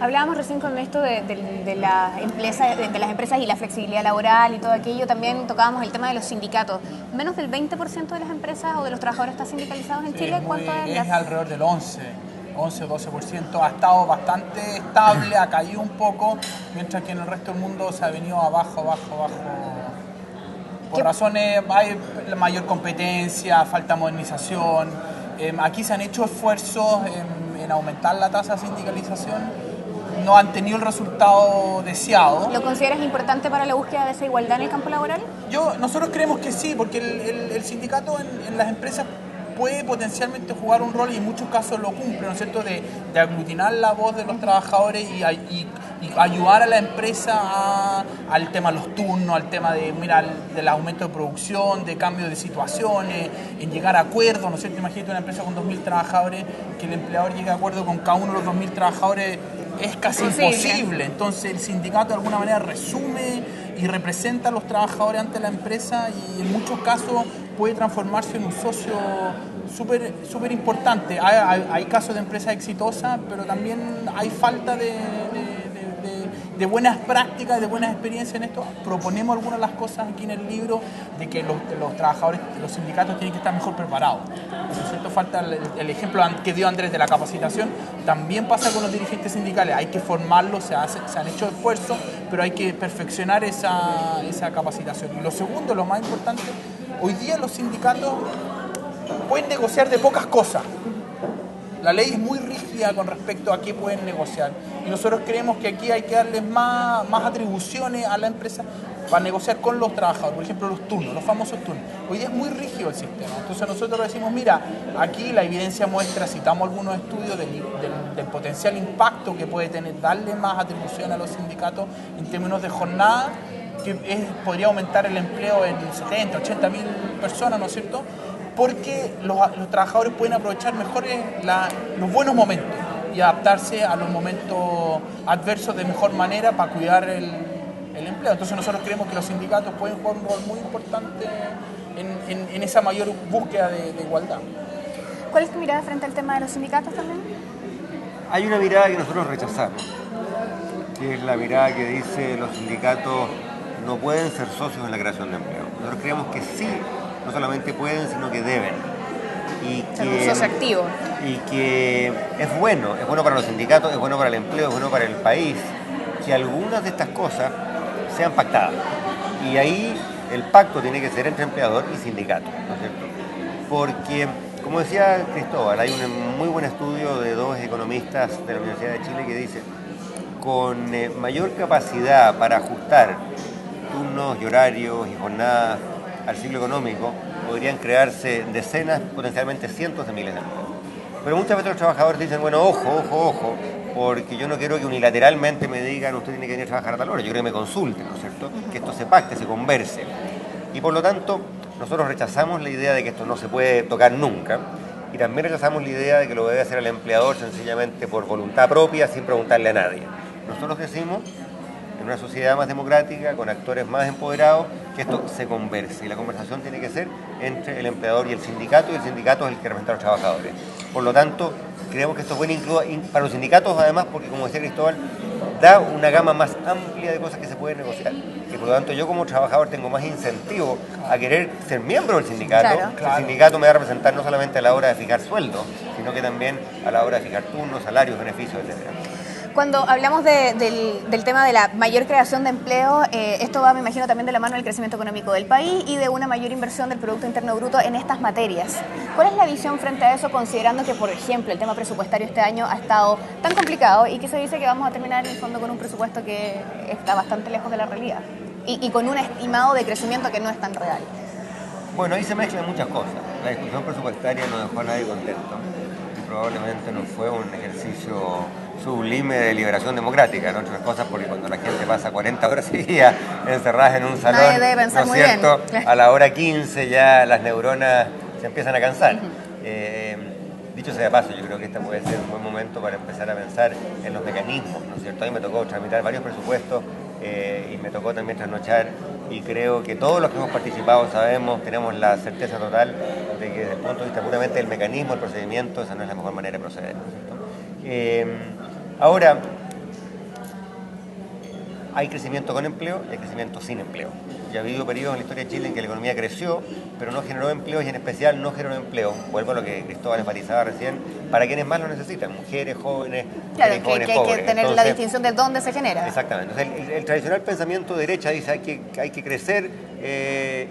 Hablábamos recién con esto de las empresas y la flexibilidad laboral y todo aquello. También tocábamos el tema de los sindicatos. ¿Menos del 20% de las empresas o de los trabajadores está sindicalizados en Chile? ¿Cuánto es? Es alrededor del 11 o 12%. Ha estado bastante estable, ha caído un poco, mientras que en el resto del mundo se ha venido abajo. Por razones, hay mayor competencia, falta modernización. Aquí se han hecho esfuerzos en aumentar la tasa de sindicalización. No han tenido el resultado deseado. ¿Lo consideras importante para la búsqueda de esa igualdad en el campo laboral? Nosotros creemos que sí, porque el sindicato en las empresas puede potencialmente jugar un rol, y en muchos casos lo cumple, ¿no es cierto?, de aglutinar la voz de los trabajadores y ayudar a la empresa al tema de los turnos, al tema del aumento de producción, de cambio de situaciones, en llegar a acuerdos, ¿no es cierto? Imagínate una empresa con 2.000 trabajadores, que el empleador llegue a acuerdo con cada uno de los 2.000 trabajadores, es casi imposible. Entonces el sindicato de alguna manera resume y representa a los trabajadores ante la empresa, y en muchos casos puede transformarse en un socio súper importante. Hay casos de empresas exitosas, pero también hay falta de buenas prácticas, de buenas experiencias en esto. Proponemos algunas de las cosas aquí en el libro, de que los trabajadores, los sindicatos tienen que estar mejor preparados. ¿No es cierto? Falta el ejemplo que dio Andrés de la capacitación. También pasa con los dirigentes sindicales. Hay que formarlos, se han hecho esfuerzos, pero hay que perfeccionar esa capacitación. Y lo segundo, lo más importante, hoy día los sindicatos pueden negociar de pocas cosas. La ley es muy rígida con respecto a qué pueden negociar, y nosotros creemos que aquí hay que darles más atribuciones a la empresa para negociar con los trabajadores. Por ejemplo, los turnos, los famosos turnos. Hoy día es muy rígido el sistema, entonces nosotros decimos, mira, aquí la evidencia muestra, citamos algunos estudios del potencial impacto que puede tener darle más atribución a los sindicatos en términos de jornada, que podría aumentar el empleo en 70, 80 mil personas, ¿no es cierto?, porque los trabajadores pueden aprovechar mejor los buenos momentos y adaptarse a los momentos adversos de mejor manera para cuidar el empleo. Entonces nosotros creemos que los sindicatos pueden jugar un rol muy importante en esa mayor búsqueda de igualdad. ¿Cuál es tu mirada frente al tema de los sindicatos también? Hay una mirada que nosotros rechazamos, que es la mirada que dice los sindicatos no pueden ser socios en la creación de empleo. Nosotros creemos que sí, no solamente pueden, sino que deben. Y ser un socio activo. Y que es bueno para los sindicatos, es bueno para el empleo, es bueno para el país, que algunas de estas cosas sean pactadas. Y ahí el pacto tiene que ser entre empleador y sindicato, ¿no es cierto? Porque, como decía Cristóbal, hay un muy buen estudio de dos economistas de la Universidad de Chile que dice, con mayor capacidad para ajustar turnos y horarios y jornadas al ciclo económico, podrían crearse decenas, potencialmente cientos de miles de empleos. Pero muchas veces los trabajadores dicen, bueno, ojo, porque yo no quiero que unilateralmente me digan, usted tiene que venir a trabajar a tal hora, yo quiero que me consulten, ¿no es cierto?, que esto se pacte, se converse. Y por lo tanto, nosotros rechazamos la idea de que esto no se puede tocar nunca, y también rechazamos la idea de que lo debe hacer el empleador sencillamente por voluntad propia, sin preguntarle a nadie. Nosotros decimos, en una sociedad más democrática, con actores más empoderados, que esto se converse, y la conversación tiene que ser entre el empleador y el sindicato es el que representa a los trabajadores. Por lo tanto, creemos que esto es bueno incluso para los sindicatos, además, porque, como decía Cristóbal, da una gama más amplia de cosas que se pueden negociar. Y por lo tanto, yo como trabajador tengo más incentivo a querer ser miembro del sindicato. Claro. El sindicato me va a representar no solamente a la hora de fijar sueldo, sino que también a la hora de fijar turnos, salarios, beneficios, etc. Cuando hablamos del tema de la mayor creación de empleo, esto va, me imagino, también de la mano del crecimiento económico del país y de una mayor inversión del Producto Interno Bruto en estas materias. ¿Cuál es la visión frente a eso, considerando que, por ejemplo, el tema presupuestario este año ha estado tan complicado y que se dice que vamos a terminar en el fondo con un presupuesto que está bastante lejos de la realidad y con un estimado de crecimiento que no es tan real? Bueno, ahí se mezclan muchas cosas. La discusión presupuestaria no dejó a nadie contento y probablemente no fue un ejercicio sublime de liberación democrática, ¿no? Entre otras cosas porque cuando la gente pasa 40 horas seguidas encerradas en un salón, nadie debe pensar ¿no es cierto?, a la hora 15 ya las neuronas se empiezan a cansar. Dicho sea de paso, yo creo que este puede ser un buen momento para empezar a pensar en los mecanismos, ¿no es cierto? A mí me tocó tramitar varios presupuestos y me tocó también trasnochar, y creo que todos los que hemos participado tenemos la certeza total de que desde el punto de vista puramente del mecanismo, el procedimiento, esa no es la mejor manera de proceder, ¿no es cierto? Ahora, hay crecimiento con empleo y hay crecimiento sin empleo. Ya ha habido periodos en la historia de Chile en que la economía creció, pero no generó empleo, y en especial no generó empleo, vuelvo a lo que Cristóbal enfatizaba recién, para quienes más lo necesitan, mujeres, jóvenes, claro, jóvenes que hay pobres. que tener la distinción de dónde se genera. Exactamente. Entonces, el tradicional pensamiento de derecha dice hay que crecer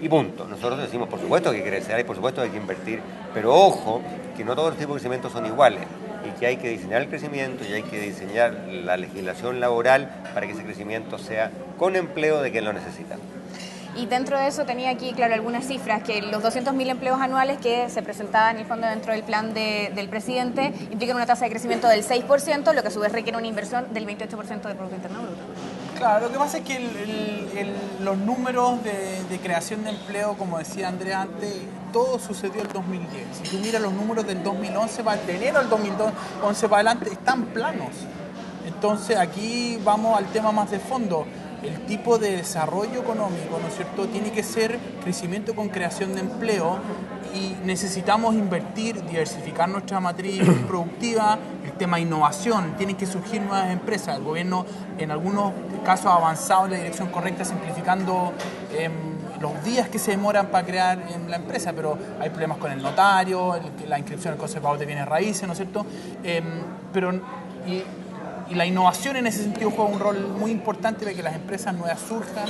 y punto. Nosotros decimos, por supuesto que hay que crecer, y por supuesto que hay que invertir, pero ojo, que no todos los tipos de crecimiento son iguales, y que hay que diseñar el crecimiento y hay que diseñar la legislación laboral para que ese crecimiento sea con empleo de quien lo necesita. Y dentro de eso tenía aquí, claro, algunas cifras, que los 200.000 empleos anuales que se presentaban en el fondo dentro del plan del presidente implican una tasa de crecimiento del 6%, lo que a su vez requiere una inversión del 28% del Producto Interno Bruto. Claro, lo que pasa es que los números de creación de empleo, como decía Andrea antes, todo sucedió en 2010. Si tú miras los números del 2011, de enero del 2011 para adelante, están planos. Entonces aquí vamos al tema más de fondo. El tipo de desarrollo económico, ¿no es cierto?, tiene que ser crecimiento con creación de empleo y necesitamos invertir, diversificar nuestra matriz productiva, el tema de innovación, tienen que surgir nuevas empresas. El gobierno en algunos casos ha avanzado en la dirección correcta, simplificando los días que se demoran para crear la empresa, pero hay problemas con el notario, la inscripción del conservador de bienes raíces, ¿no es cierto? Y la innovación en ese sentido juega un rol muy importante para que las empresas nuevas surjan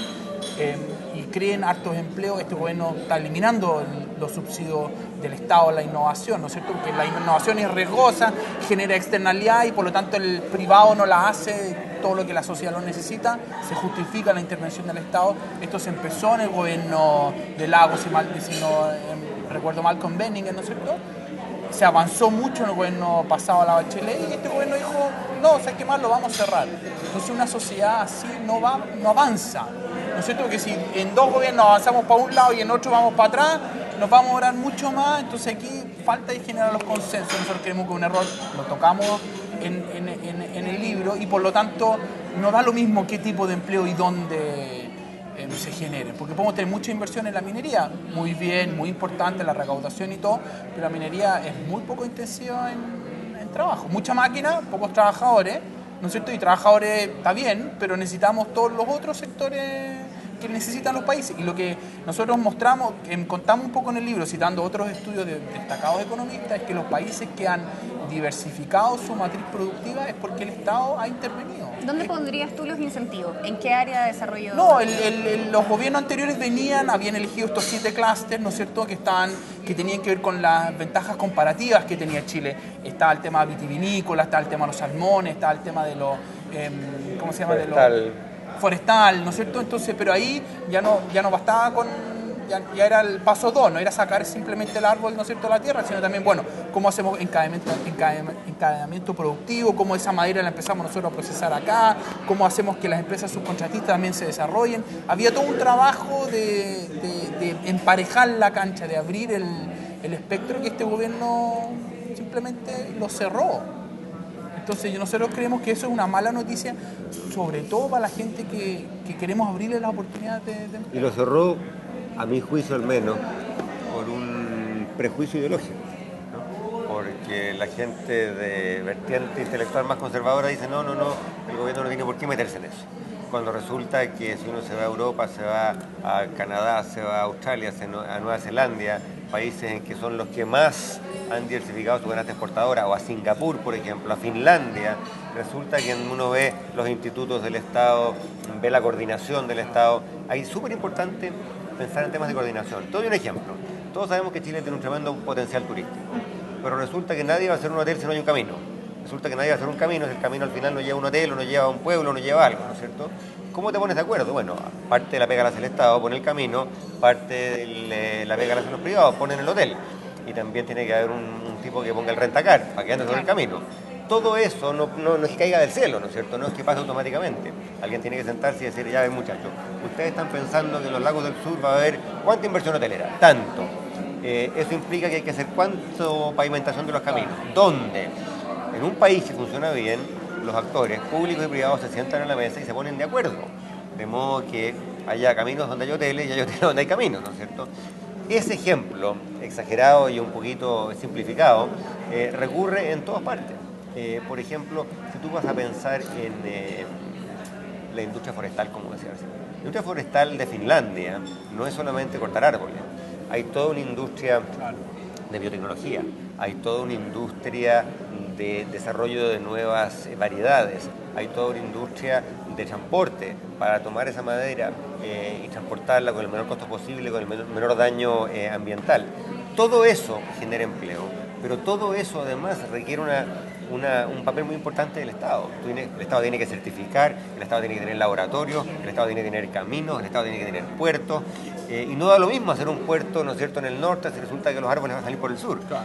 y creen hartos empleos. Este gobierno está eliminando los subsidios del Estado a la innovación, ¿no es cierto? Porque la innovación es riesgosa, genera externalidad y por lo tanto el privado no la hace todo lo que la sociedad lo necesita, se justifica la intervención del Estado. Esto se empezó en el gobierno de Lagos, si no recuerdo mal, con Benninger, ¿no es cierto? Se avanzó mucho en el gobierno pasado a la Bachelet y este gobierno dijo, no, ¿sabes qué más? Lo vamos a cerrar. Entonces una sociedad así no avanza. ¿No es cierto? Que si en dos gobiernos avanzamos para un lado y en otro vamos para atrás, nos vamos a demorar mucho más. Entonces aquí falta de generar los consensos. Nosotros creemos que un error lo tocamos en el libro y por lo tanto no da lo mismo qué tipo de empleo y dónde se genere, porque podemos tener mucha inversión en la minería, muy bien, muy importante la recaudación y todo, pero la minería es muy poco intensiva en trabajo, mucha máquina, pocos trabajadores, ¿no es cierto? Y trabajadores está bien, pero necesitamos todos los otros sectores que necesitan los países. Y lo que nosotros mostramos, contamos un poco en el libro, citando otros estudios de destacados economistas, es que los países que han diversificado su matriz productiva es porque el Estado ha intervenido. ¿Dónde pondrías tú los incentivos? ¿En qué área de desarrollo? No, los gobiernos anteriores habían elegido estos 7 clústeres, ¿no es cierto?, que tenían que ver con las ventajas comparativas que tenía Chile. Estaba el tema vitivinícola, estaba el tema de los salmones, estaba el tema de los... ¿cómo se llama? Forestal, ¿no es cierto? Entonces, pero ahí ya no bastaba ya era el paso 2, no era sacar simplemente el árbol, ¿no es cierto?, de la tierra, sino también, bueno, cómo hacemos encadenamiento productivo, cómo esa madera la empezamos nosotros a procesar acá, cómo hacemos que las empresas subcontratistas también se desarrollen. Había todo un trabajo de emparejar la cancha, de abrir el espectro, que este gobierno simplemente lo cerró. Entonces nosotros creemos que eso es una mala noticia, sobre todo para la gente que queremos abrirle las oportunidades de empleo. Y lo cerró, a mi juicio al menos, por un prejuicio ideológico, ¿no? Porque la gente de vertiente intelectual más conservadora dice no, el gobierno no tiene por qué meterse en eso. Cuando resulta que si uno se va a Europa, se va a Canadá, se va a Australia, a Nueva Zelanda, países en que son los que más han diversificado su ganancia exportadora, o a Singapur, por ejemplo, a Finlandia, resulta que uno ve los institutos del Estado, ve la coordinación del Estado. Ahí es súper importante pensar en temas de coordinación. Te doy un ejemplo. Todos sabemos que Chile tiene un tremendo potencial turístico, pero resulta que nadie va a hacer un hotel si no hay un camino. Resulta que nadie va a hacer un camino si el camino al final no lleva a un hotel, o no lleva a un pueblo, o no lleva algo, ¿no es cierto? ¿Cómo te pones de acuerdo? Bueno, parte de la pega la hace el Estado, pone el camino, parte de la pega la hacen los privados, ponen el hotel. Y también tiene que haber un tipo que ponga el rentacar para que ande sobre el camino. Todo eso no es que caiga del cielo, ¿no es cierto? No es que pase automáticamente. Alguien tiene que sentarse y decir, ya ven muchachos, ustedes están pensando que en los lagos del sur va a haber ¿cuánta inversión hotelera? Tanto. Eso implica que hay que hacer ¿cuánto pavimentación de los caminos? ¿Dónde? En un país que funciona bien, los actores públicos y privados se sientan a la mesa y se ponen de acuerdo. De modo que haya caminos donde hay hoteles y hay hoteles donde hay caminos, ¿no es cierto? Ese ejemplo, exagerado y un poquito simplificado, recurre en todas partes. Por ejemplo, si tú vas a pensar en la industria forestal, como decía recién. La industria forestal de Finlandia no es solamente cortar árboles. Hay toda una industria de biotecnología, hay toda una industria de desarrollo de nuevas variedades, hay toda una industria de transporte para tomar esa madera y transportarla con el menor costo posible, con el menor daño ambiental. Todo eso genera empleo, pero todo eso además requiere un papel muy importante del Estado. El Estado tiene que certificar, el Estado tiene que tener laboratorios, el Estado tiene que tener caminos, el Estado tiene que tener puertos, y no da lo mismo hacer un puerto, ¿no es cierto?, en el norte si resulta que los árboles van a salir por el sur. Claro.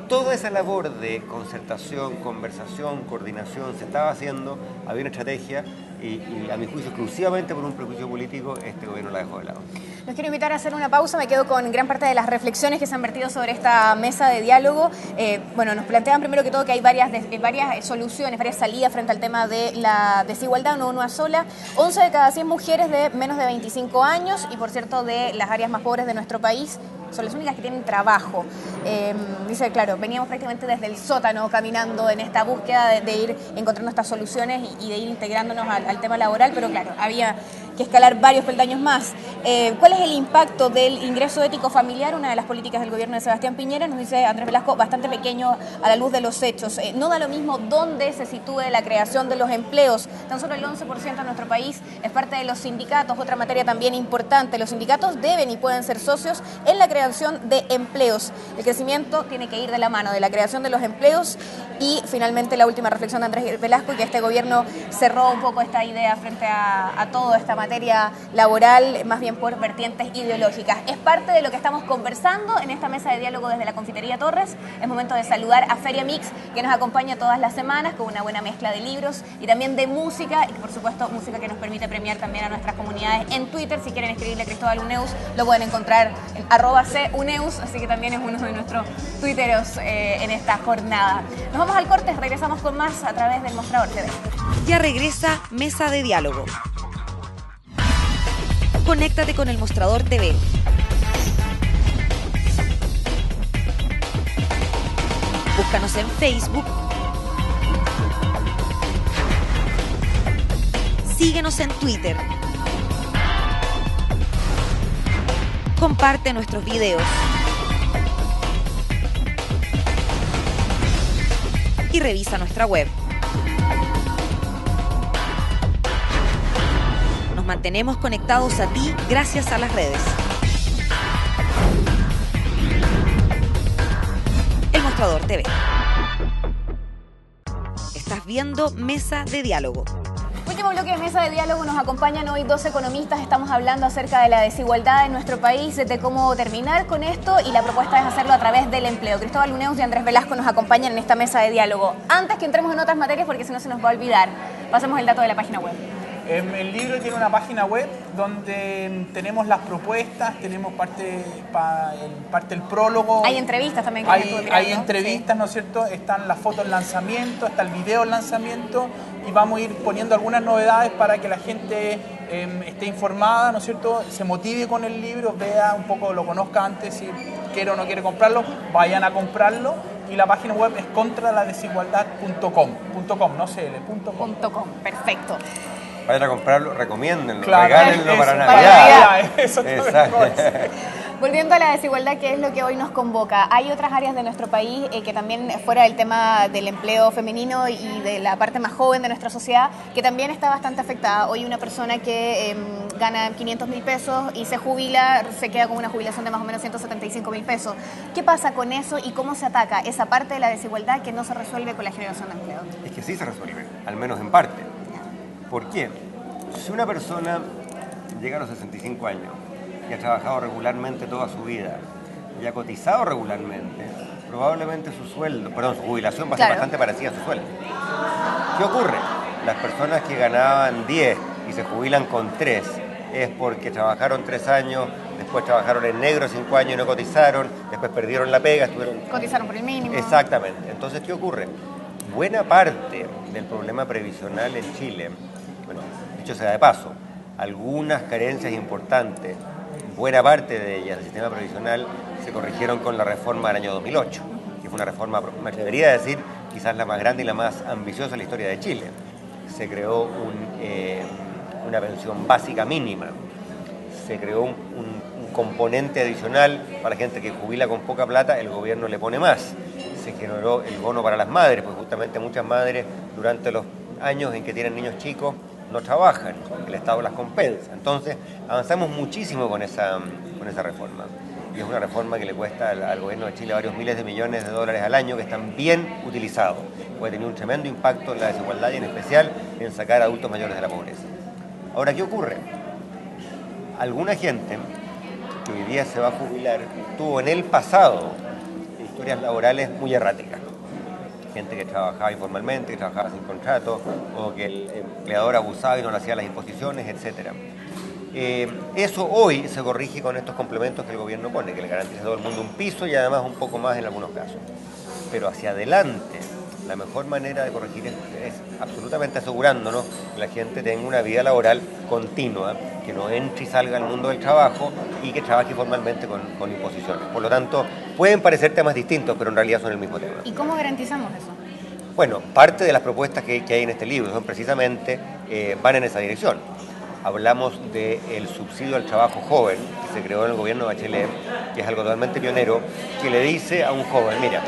Toda esa labor de concertación, conversación, coordinación se estaba haciendo, había una estrategia y a mi juicio exclusivamente por un prejuicio político este gobierno la dejó de lado. Los quiero invitar a hacer una pausa, me quedo con gran parte de las reflexiones que se han vertido sobre esta mesa de diálogo. Bueno, nos plantean primero que todo que hay varias soluciones, varias salidas frente al tema de la desigualdad, no una sola. 11 de cada 100 mujeres de menos de 25 años y por cierto de las áreas más pobres de nuestro país son las únicas que tienen trabajo. Dice, claro, veníamos prácticamente desde el sótano caminando en esta búsqueda de ir encontrando estas soluciones y de ir integrándonos al tema laboral, pero claro, había que escalar varios peldaños más. ¿Cuál es el impacto del ingreso ético familiar? Una de las políticas del gobierno de Sebastián Piñera, nos dice Andrés Velasco, bastante pequeño a la luz de los hechos. No da lo mismo dónde se sitúe la creación de los empleos. Tan solo el 11% de nuestro país es parte de los sindicatos, otra materia también importante. Los sindicatos deben y pueden ser socios en la creación de empleos. El crecimiento tiene que ir de la mano de la creación de los empleos y finalmente la última reflexión de Andrés Velasco, que este gobierno cerró un poco esta idea frente a toda esta materia laboral, más bien por vertientes ideológicas. Es parte de lo que estamos conversando en esta mesa de diálogo desde la Confitería Torres. Es momento de saludar a Feria Mix, que nos acompaña todas las semanas con una buena mezcla de libros y también de música, y por supuesto música que nos permite premiar también a nuestras comunidades en Twitter. Si quieren escribirle a Cristóbal Uneus, lo pueden encontrar en @cuneus, así que también es uno de nuestros tuiteros en esta jornada. Nos vamos al corte, regresamos con más a través del Mostrador TV. Ya regresa Mesa de Diálogo. Conéctate con el Mostrador TV. Búscanos en Facebook. Síguenos en Twitter. Comparte nuestros videos. Y revisa nuestra web. Nos mantenemos conectados a ti gracias a las redes. El Mostrador TV. Estás viendo Mesa de Diálogo. Último bloque de Mesa de Diálogo, nos acompañan hoy dos economistas, estamos hablando acerca de la desigualdad en nuestro país, de cómo terminar con esto y la propuesta es hacerlo a través del empleo. Cristóbal Uneus y Andrés Velasco nos acompañan en esta Mesa de Diálogo. Antes que entremos en otras materias, porque si no se nos va a olvidar, pasemos el dato de la página web. El libro tiene una página web donde tenemos las propuestas, tenemos parte del prólogo. Hay entrevistas también. Hay entrevistas, sí. ¿No es cierto? Están las fotos del lanzamiento, está el video del lanzamiento y vamos a ir poniendo algunas novedades para que la gente esté informada, ¿no es cierto? Se motive con el libro, vea un poco, lo conozca antes, si quiere o no quiere comprarlo, vayan a comprarlo. Y la página web es contraladesigualdad.com, no cl.com. Perfecto. Vayan a comprarlo, recomiéndenlo, claro, regálenlo para Navidad. Eso exacto. Volviendo a la desigualdad, que es lo que hoy nos convoca, hay otras áreas de nuestro país que también, fuera del tema del empleo femenino y de la parte más joven de nuestra sociedad, que también está bastante afectada. Hoy una persona que gana 500.000 pesos y se jubila, se queda con una jubilación de más o menos 175.000 pesos. ¿Qué pasa con eso y cómo se ataca esa parte de la desigualdad que no se resuelve con la generación de empleo? Es que sí se resuelve, al menos en parte. ¿Por qué? Si una persona llega a los 65 años y ha trabajado regularmente toda su vida y ha cotizado regularmente, probablemente su jubilación va a ser bastante parecida a su sueldo. ¿Qué ocurre? Las personas que ganaban 10 y se jubilan con 3 es porque trabajaron 3 años, después trabajaron en negro 5 años y no cotizaron, después perdieron la pega, cotizaron por el mínimo. Exactamente. Entonces, ¿qué ocurre? Buena parte del problema previsional en Chile, bueno, dicho sea de paso, algunas carencias importantes, buena parte de ellas del sistema previsional se corrigieron con la reforma del año 2008, que fue una reforma, me atrevería a decir, quizás la más grande y la más ambiciosa de la historia de Chile. Se creó una pensión básica mínima, se creó un componente adicional para la gente que jubila con poca plata, el gobierno le pone más. Se generó el bono para las madres, porque justamente muchas madres durante los años en que tienen niños chicos no trabajan, el Estado las compensa. Entonces avanzamos muchísimo con esa con esa reforma. Y es una reforma que le cuesta al gobierno de Chile varios miles de millones de dólares al año, que están bien utilizados. Puede tener un tremendo impacto en la desigualdad y en especial en sacar a adultos mayores de la pobreza. Ahora, ¿qué ocurre? Alguna gente que hoy día se va a jubilar tuvo en el pasado historias laborales muy erráticas. Gente que trabajaba informalmente, que trabajaba sin contrato, o que el empleador abusaba y no le hacía las imposiciones, etc. Eso hoy se corrige con estos complementos que el gobierno pone, que le garantiza a todo el mundo un piso y además un poco más en algunos casos. Pero hacia adelante, la mejor manera de corregir es absolutamente asegurándonos que la gente tenga una vida laboral continua, que no entre y salga al mundo del trabajo y que trabaje formalmente con imposiciones. Por lo tanto, pueden parecer temas distintos, pero en realidad son el mismo tema. ¿Y cómo garantizamos eso? Bueno, parte de las propuestas que hay en este libro son precisamente, van en esa dirección. Hablamos del subsidio al trabajo joven, que se creó en el gobierno de Bachelet, que es algo totalmente pionero, que le dice a un joven, mira,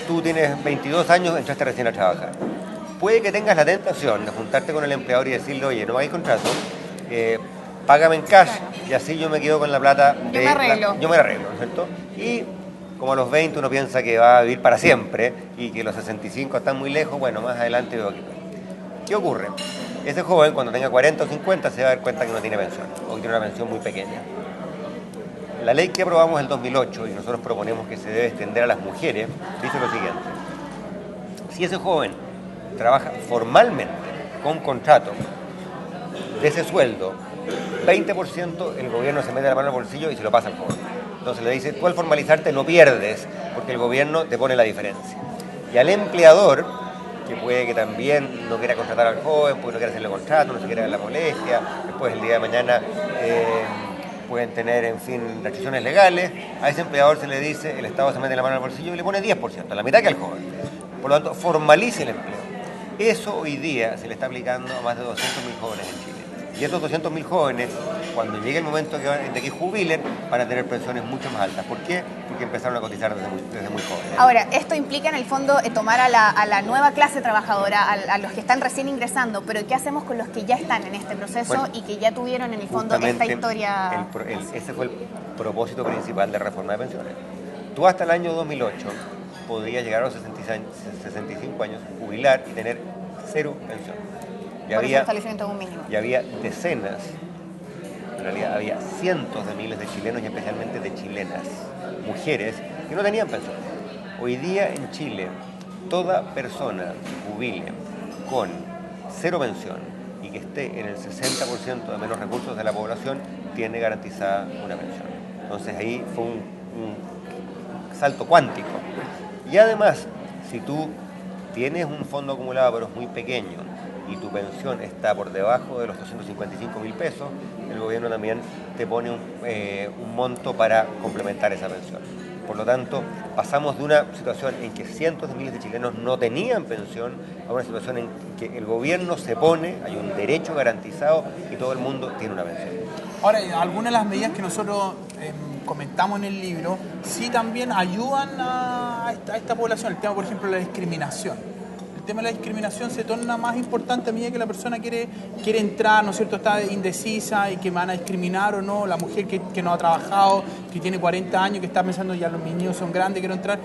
tú tienes 22 años, entraste recién a trabajar. Puede que tengas la tentación de juntarte con el empleador y decirle, oye, no hay contrato, págame en cash, y así yo me quedo con la plata. Yo me arreglo, ¿no es cierto? Y como a los 20 uno piensa que va a vivir para siempre y que los 65 están muy lejos, bueno, más adelante veo que... ¿Qué ocurre? Ese joven, cuando tenga 40 o 50, se va a dar cuenta que no tiene pensión, o que tiene una pensión muy pequeña. La ley que aprobamos en el 2008, y nosotros proponemos que se debe extender a las mujeres, dice lo siguiente. Si ese joven trabaja formalmente, con contrato, de ese sueldo, 20% el gobierno se mete la mano al bolsillo y se lo pasa al joven. Entonces le dice, tú al formalizarte no pierdes, porque el gobierno te pone la diferencia. Y al empleador, que puede que también no quiera contratar al joven, porque no quiera hacerle contrato, no se quiera dar la molestia, después el día de mañana pueden tener, en fin, restricciones legales, a ese empleador se le dice, el Estado se mete la mano al bolsillo y le pone 10%, la mitad que al joven. Por lo tanto, formalice el empleo. Eso hoy día se le está aplicando a más de 200.000 jóvenes en Chile. Y esos 200.000 jóvenes, cuando llegue el momento de que jubilen, van a tener pensiones mucho más altas. ¿Por qué? Porque empezaron a cotizar desde muy jóvenes. Ahora, esto implica en el fondo tomar a la nueva clase trabajadora, a los que están recién ingresando, pero ¿qué hacemos con los que ya están en este proceso y que ya tuvieron en el fondo esta historia? Ese fue el propósito principal de la reforma de pensiones. Tú hasta el año 2008 podías llegar a los 65 años, jubilar y tener 0 pensión. Por ese establecimiento de un mínimo. Y había decenas, en realidad había cientos de miles de chilenos y especialmente de chilenas, mujeres, que no tenían pensión. Hoy día en Chile, toda persona que jubile con 0 pensión y que esté en el 60% de menos recursos de la población, tiene garantizada una pensión. Entonces ahí fue un salto cuántico. Y además, si tú tienes un fondo acumulado pero es muy pequeño, y tu pensión está por debajo de los 255.000 pesos, el gobierno también te pone un monto para complementar esa pensión. Por lo tanto, pasamos de una situación en que cientos de miles de chilenos no tenían pensión a una situación en que el gobierno se pone, hay un derecho garantizado y todo el mundo tiene una pensión. Ahora, algunas de las medidas que nosotros comentamos en el libro sí también ayudan a esta población. El tema, por ejemplo, de la discriminación. El tema de la discriminación se torna más importante a medida que la persona quiere entrar, ¿no es cierto?, está indecisa y que me van a discriminar o no, la mujer que no ha trabajado, que tiene 40 años, que está pensando ya los niños son grandes, quiero entrar,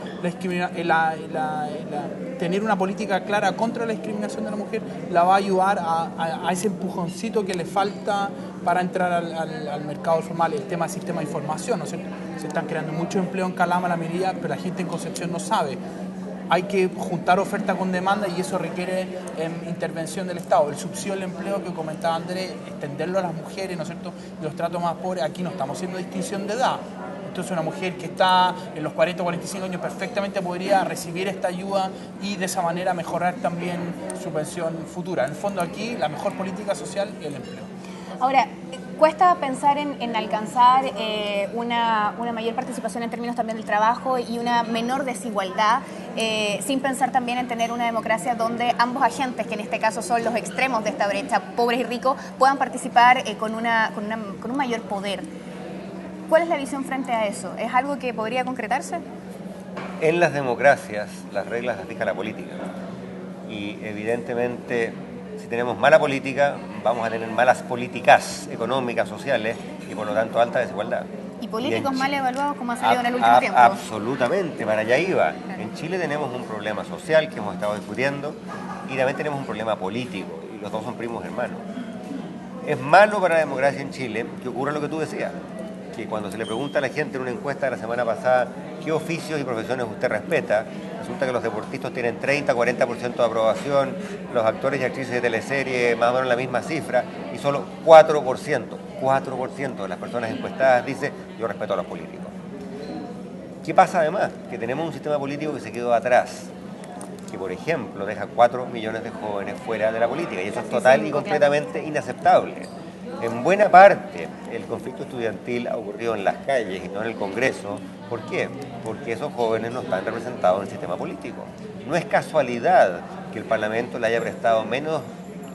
tener una política clara contra la discriminación de la mujer la va a ayudar a ese empujoncito que le falta para entrar al mercado formal. El tema del sistema de información, ¿no es cierto? Se están creando mucho empleo en Calama, la medida, pero la gente en Concepción no sabe. Hay que juntar oferta con demanda y eso requiere intervención del Estado. El subsidio al empleo que comentaba Andrés, extenderlo a las mujeres, ¿no es cierto?, los tratos más pobres. Aquí no estamos haciendo distinción de edad. Entonces una mujer que está en los 40 o 45 años perfectamente podría recibir esta ayuda y de esa manera mejorar también su pensión futura. En el fondo aquí la mejor política social es el empleo. Ahora, cuesta pensar en alcanzar una mayor participación en términos también del trabajo y una menor desigualdad, sin pensar también en tener una democracia donde ambos agentes, que en este caso son los extremos de esta brecha, pobres y ricos, puedan participar con un mayor poder. ¿Cuál es la visión frente a eso? ¿Es algo que podría concretarse? En las democracias las reglas las fija la política y evidentemente si tenemos mala política vamos a tener malas políticas económicas, sociales y por lo tanto alta desigualdad. ¿Y políticos mal evaluados como ha salido en el último tiempo. Absolutamente, para allá iba. Claro. En Chile tenemos un problema social que hemos estado discutiendo y también tenemos un problema político, y los dos son primos hermanos. Es malo para la democracia en Chile que ocurra lo que tú decías, que cuando se le pregunta a la gente en una encuesta de la semana pasada qué oficios y profesiones usted respeta, resulta que los deportistas tienen 30-40% de aprobación, los actores y actrices de teleserie más o menos la misma cifra, y solo 4% de las personas encuestadas dice yo respeto a los políticos. ¿Qué pasa además? Que tenemos un sistema político que se quedó atrás, que por ejemplo deja 4 millones de jóvenes fuera de la política, y eso es total y completamente inaceptable. En buena parte el conflicto estudiantil ha ocurrido en las calles y no en el Congreso. ¿Por qué? Porque esos jóvenes no están representados en el sistema político. No es casualidad que el Parlamento le haya prestado menos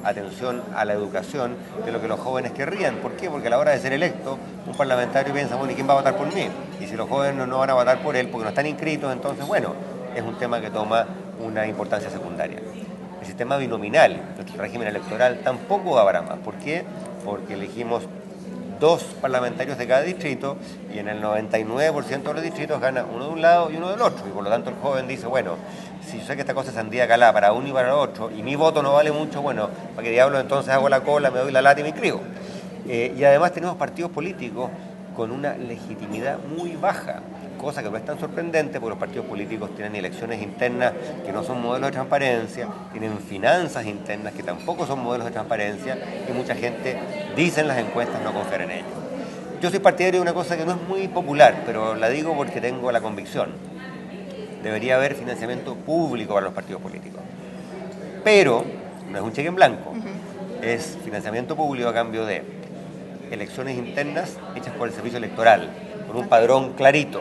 atención a la educación de lo que los jóvenes querrían. ¿Por qué? Porque a la hora de ser electo, un parlamentario piensa, bueno, ¿y quién va a votar por mí? Y si los jóvenes no van a votar por él porque no están inscritos, entonces, bueno, es un tema que toma una importancia secundaria. El sistema binominal, nuestro régimen electoral, tampoco va para más. ¿Por qué? Porque elegimos 2 parlamentarios de cada distrito y en el 99% de los distritos gana uno de un lado y uno del otro. Y por lo tanto el joven dice, bueno, si yo sé que esta cosa es sandía calada para uno y para el otro y mi voto no vale mucho, bueno, ¿para qué diablos entonces hago la cola, me doy la lata y me inscribo? Y además tenemos partidos políticos con una legitimidad muy baja, cosa que no es tan sorprendente porque los partidos políticos tienen elecciones internas que no son modelos de transparencia, tienen finanzas internas que tampoco son modelos de transparencia y mucha gente dice en las encuestas no confiar en ellos. Yo soy partidario de una cosa que no es muy popular, pero la digo porque tengo la convicción. Debería haber financiamiento público para los partidos políticos. Pero no es un cheque en blanco, es financiamiento público a cambio de elecciones internas hechas por el servicio electoral, con un padrón clarito.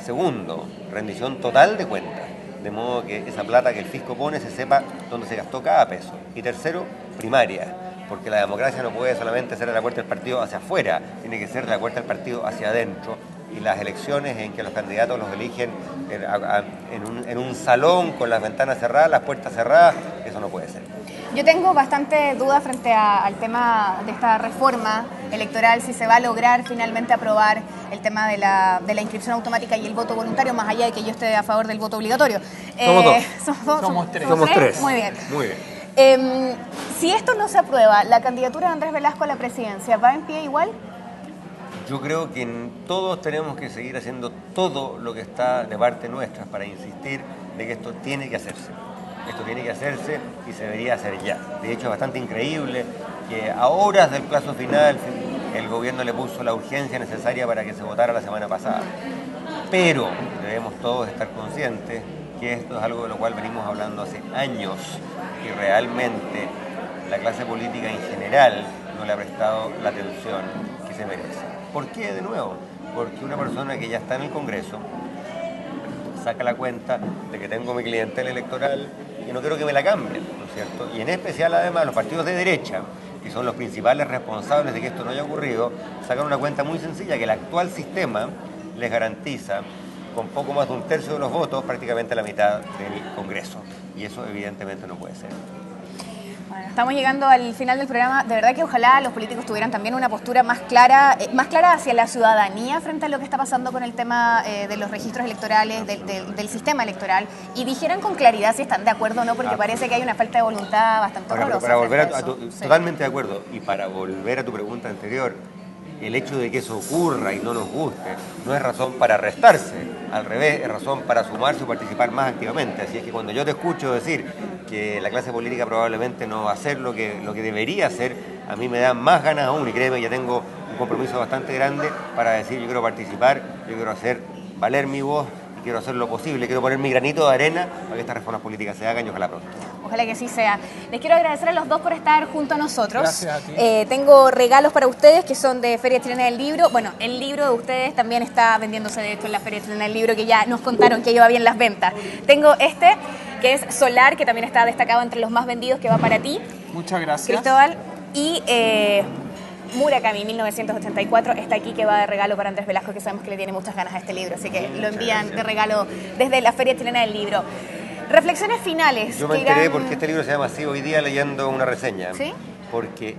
Segundo, rendición total de cuentas, de modo que esa plata que el fisco pone se sepa dónde se gastó cada peso. Y tercero, primaria, porque la democracia no puede solamente ser de la puerta del partido hacia afuera, tiene que ser de la puerta del partido hacia adentro. Y las elecciones en que los candidatos los eligen en un salón con las ventanas cerradas, las puertas cerradas, eso no puede ser. Yo tengo bastante dudas frente al tema de esta reforma electoral, si se va a lograr finalmente aprobar el tema de la inscripción automática y el voto voluntario, más allá de que yo esté a favor del voto obligatorio. Somos tres. Somos tres. Muy bien. Muy bien. Si esto no se aprueba, ¿la candidatura de Andrés Velasco a la presidencia va en pie igual? Yo creo que todos tenemos que seguir haciendo todo lo que está de parte nuestra para insistir de que esto tiene que hacerse. Esto tiene que hacerse y se debería hacer ya. De hecho, es bastante increíble que a horas del plazo final el gobierno le puso la urgencia necesaria para que se votara la semana pasada. Pero debemos todos estar conscientes que esto es algo de lo cual venimos hablando hace años y realmente la clase política en general no le ha prestado la atención que se merece. ¿Por qué? De nuevo, porque una persona que ya está en el Congreso saca la cuenta de que tengo mi clientela electoral y no quiero que me la cambien, ¿no es cierto? Y en especial, además, los partidos de derecha, que son los principales responsables de que esto no haya ocurrido, sacan una cuenta muy sencilla, que el actual sistema les garantiza, con poco más de 1/3 de los votos, prácticamente la mitad del Congreso. Y eso evidentemente no puede ser. Bueno, estamos llegando al final del programa. De verdad que ojalá los políticos tuvieran también una postura más clara hacia la ciudadanía frente a lo que está pasando con el tema de los registros electorales, del sistema electoral, y dijeran con claridad si están de acuerdo o no, porque parece que hay una falta de voluntad bastante horrorosa. Para volver totalmente de acuerdo, y para volver a tu pregunta anterior, el hecho de que eso ocurra y no nos guste no es razón para restarse, al revés, es razón para sumarse o participar más activamente. Así es que cuando yo te escucho decir que la clase política probablemente no va a hacer lo que debería hacer, a mí me da más ganas aún, y créeme, ya tengo un compromiso bastante grande para decir yo quiero participar, yo quiero hacer valer mi voz, y quiero hacer lo posible, quiero poner mi granito de arena para que estas reformas políticas se hagan y ojalá pronto. Ojalá que sí sea. Les quiero agradecer a los dos por estar junto a nosotros. Gracias a ti. Tengo regalos para ustedes que son de Feria Chilena del Libro. Bueno, el libro de ustedes también está vendiéndose de hecho en la Feria Chilena del Libro, que ya nos contaron que iba bien las ventas. Tengo este, que es Solar, que también está destacado entre los más vendidos, que va para ti. Muchas gracias. Cristóbal. Y Murakami, 1984, está aquí, que va de regalo para Andrés Velasco, que sabemos que le tiene muchas ganas a este libro, así que lo envían de regalo desde la Feria Chilena del Libro. Reflexiones finales. Yo me enteré porque este libro se llama así hoy día leyendo una reseña. ¿Sí? Porque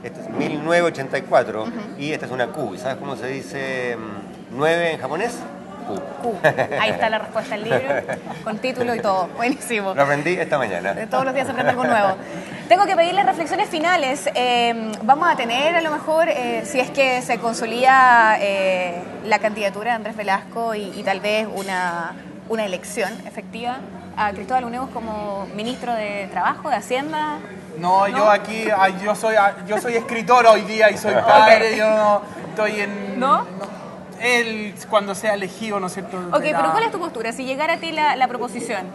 este es 1984 y esta es una Q. ¿Y sabes cómo se dice 9 en japonés, Q. Q. Ahí está la respuesta al libro, con título y todo. Buenísimo. Lo aprendí esta mañana. Todos los días se aprende algo nuevo. Tengo que pedirle reflexiones finales. Vamos a tener, a lo mejor, si es que se consolida la candidatura de Andrés Velasco y tal vez una elección efectiva, a Cristóbal Unegos como ministro de Trabajo, de Hacienda. No, yo aquí, yo soy escritor hoy día y soy padre, yo no estoy en... ¿No? Él, cuando sea elegido, ¿no es cierto? Ok, pero ¿cuál es tu postura? Si llegara a ti la proposición,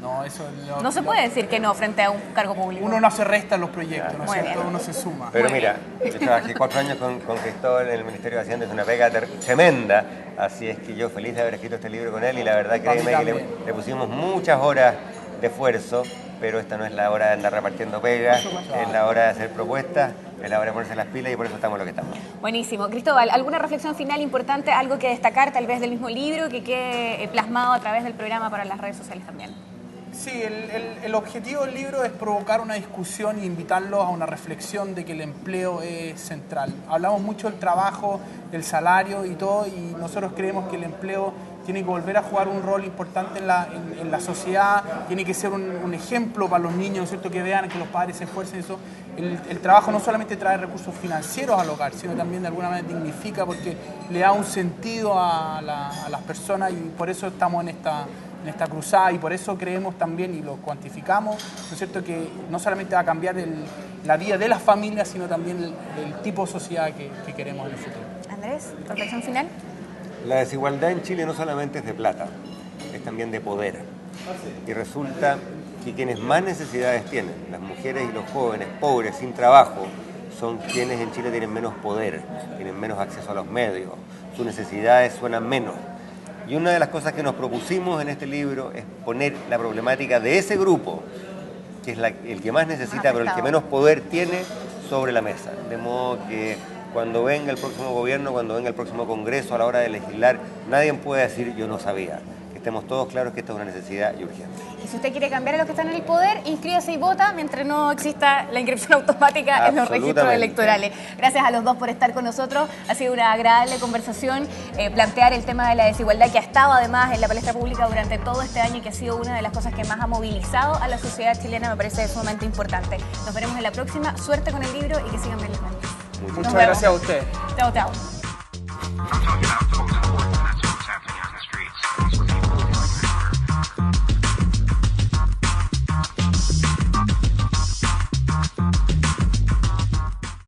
No, eso... no se puede decir que no frente a un cargo público. Uno no se resta en los proyectos, ¿no es Muy cierto? bien. Uno se suma. Pero Muy mira, yo trabajé 4 años con Cristóbal en el Ministerio de Hacienda, es una pega tremenda, así es que yo feliz de haber escrito este libro con él y la verdad créeme que le pusimos muchas horas de esfuerzo, pero esta no es la hora de andar repartiendo pegas, es la hora de hacer propuestas, es la hora de ponerse las pilas y por eso estamos lo que estamos. Buenísimo. Cristóbal, ¿alguna reflexión final importante, algo que destacar tal vez del mismo libro, que quede plasmado a través del programa para las redes sociales también? Sí, el objetivo del libro es provocar una discusión e invitarlos a una reflexión de que el empleo es central. Hablamos mucho del trabajo, del salario y todo, y nosotros creemos que el empleo tiene que volver a jugar un rol importante en la sociedad, tiene que ser un ejemplo para los niños, ¿no es cierto? Que vean que los padres se esfuercen en eso. El trabajo no solamente trae recursos financieros al hogar, sino también de alguna manera dignifica porque le da un sentido a las personas y por eso estamos en esta cruzada y por eso creemos también y lo cuantificamos, ¿no es cierto?, que no solamente va a cambiar la vida de las familias, sino también el tipo de sociedad que queremos en el futuro. Andrés, reflexión final. La desigualdad en Chile no solamente es de plata, es también de poder. Y resulta que quienes más necesidades tienen, las mujeres y los jóvenes pobres, sin trabajo, son quienes en Chile tienen menos poder, tienen menos acceso a los medios, sus necesidades suenan menos. Y una de las cosas que nos propusimos en este libro es poner la problemática de ese grupo, que es el que más necesita, pero el que menos poder tiene, sobre la mesa. De modo que cuando venga el próximo gobierno, cuando venga el próximo Congreso, a la hora de legislar, nadie puede decir yo no sabía. Que estemos todos claros que esta es una necesidad y urgente. Y si usted quiere cambiar a los que están en el poder, inscríbase y vota mientras no exista la inscripción automática en los registros electorales. Gracias a los dos por estar con nosotros. Ha sido una agradable conversación, plantear el tema de la desigualdad que ha estado además en la palestra pública durante todo este año y que ha sido una de las cosas que más ha movilizado a la sociedad chilena. Me parece sumamente importante. Nos veremos en la próxima. Suerte con el libro y que sigan bien los medios. Muchas gracias a usted. Chao, chao.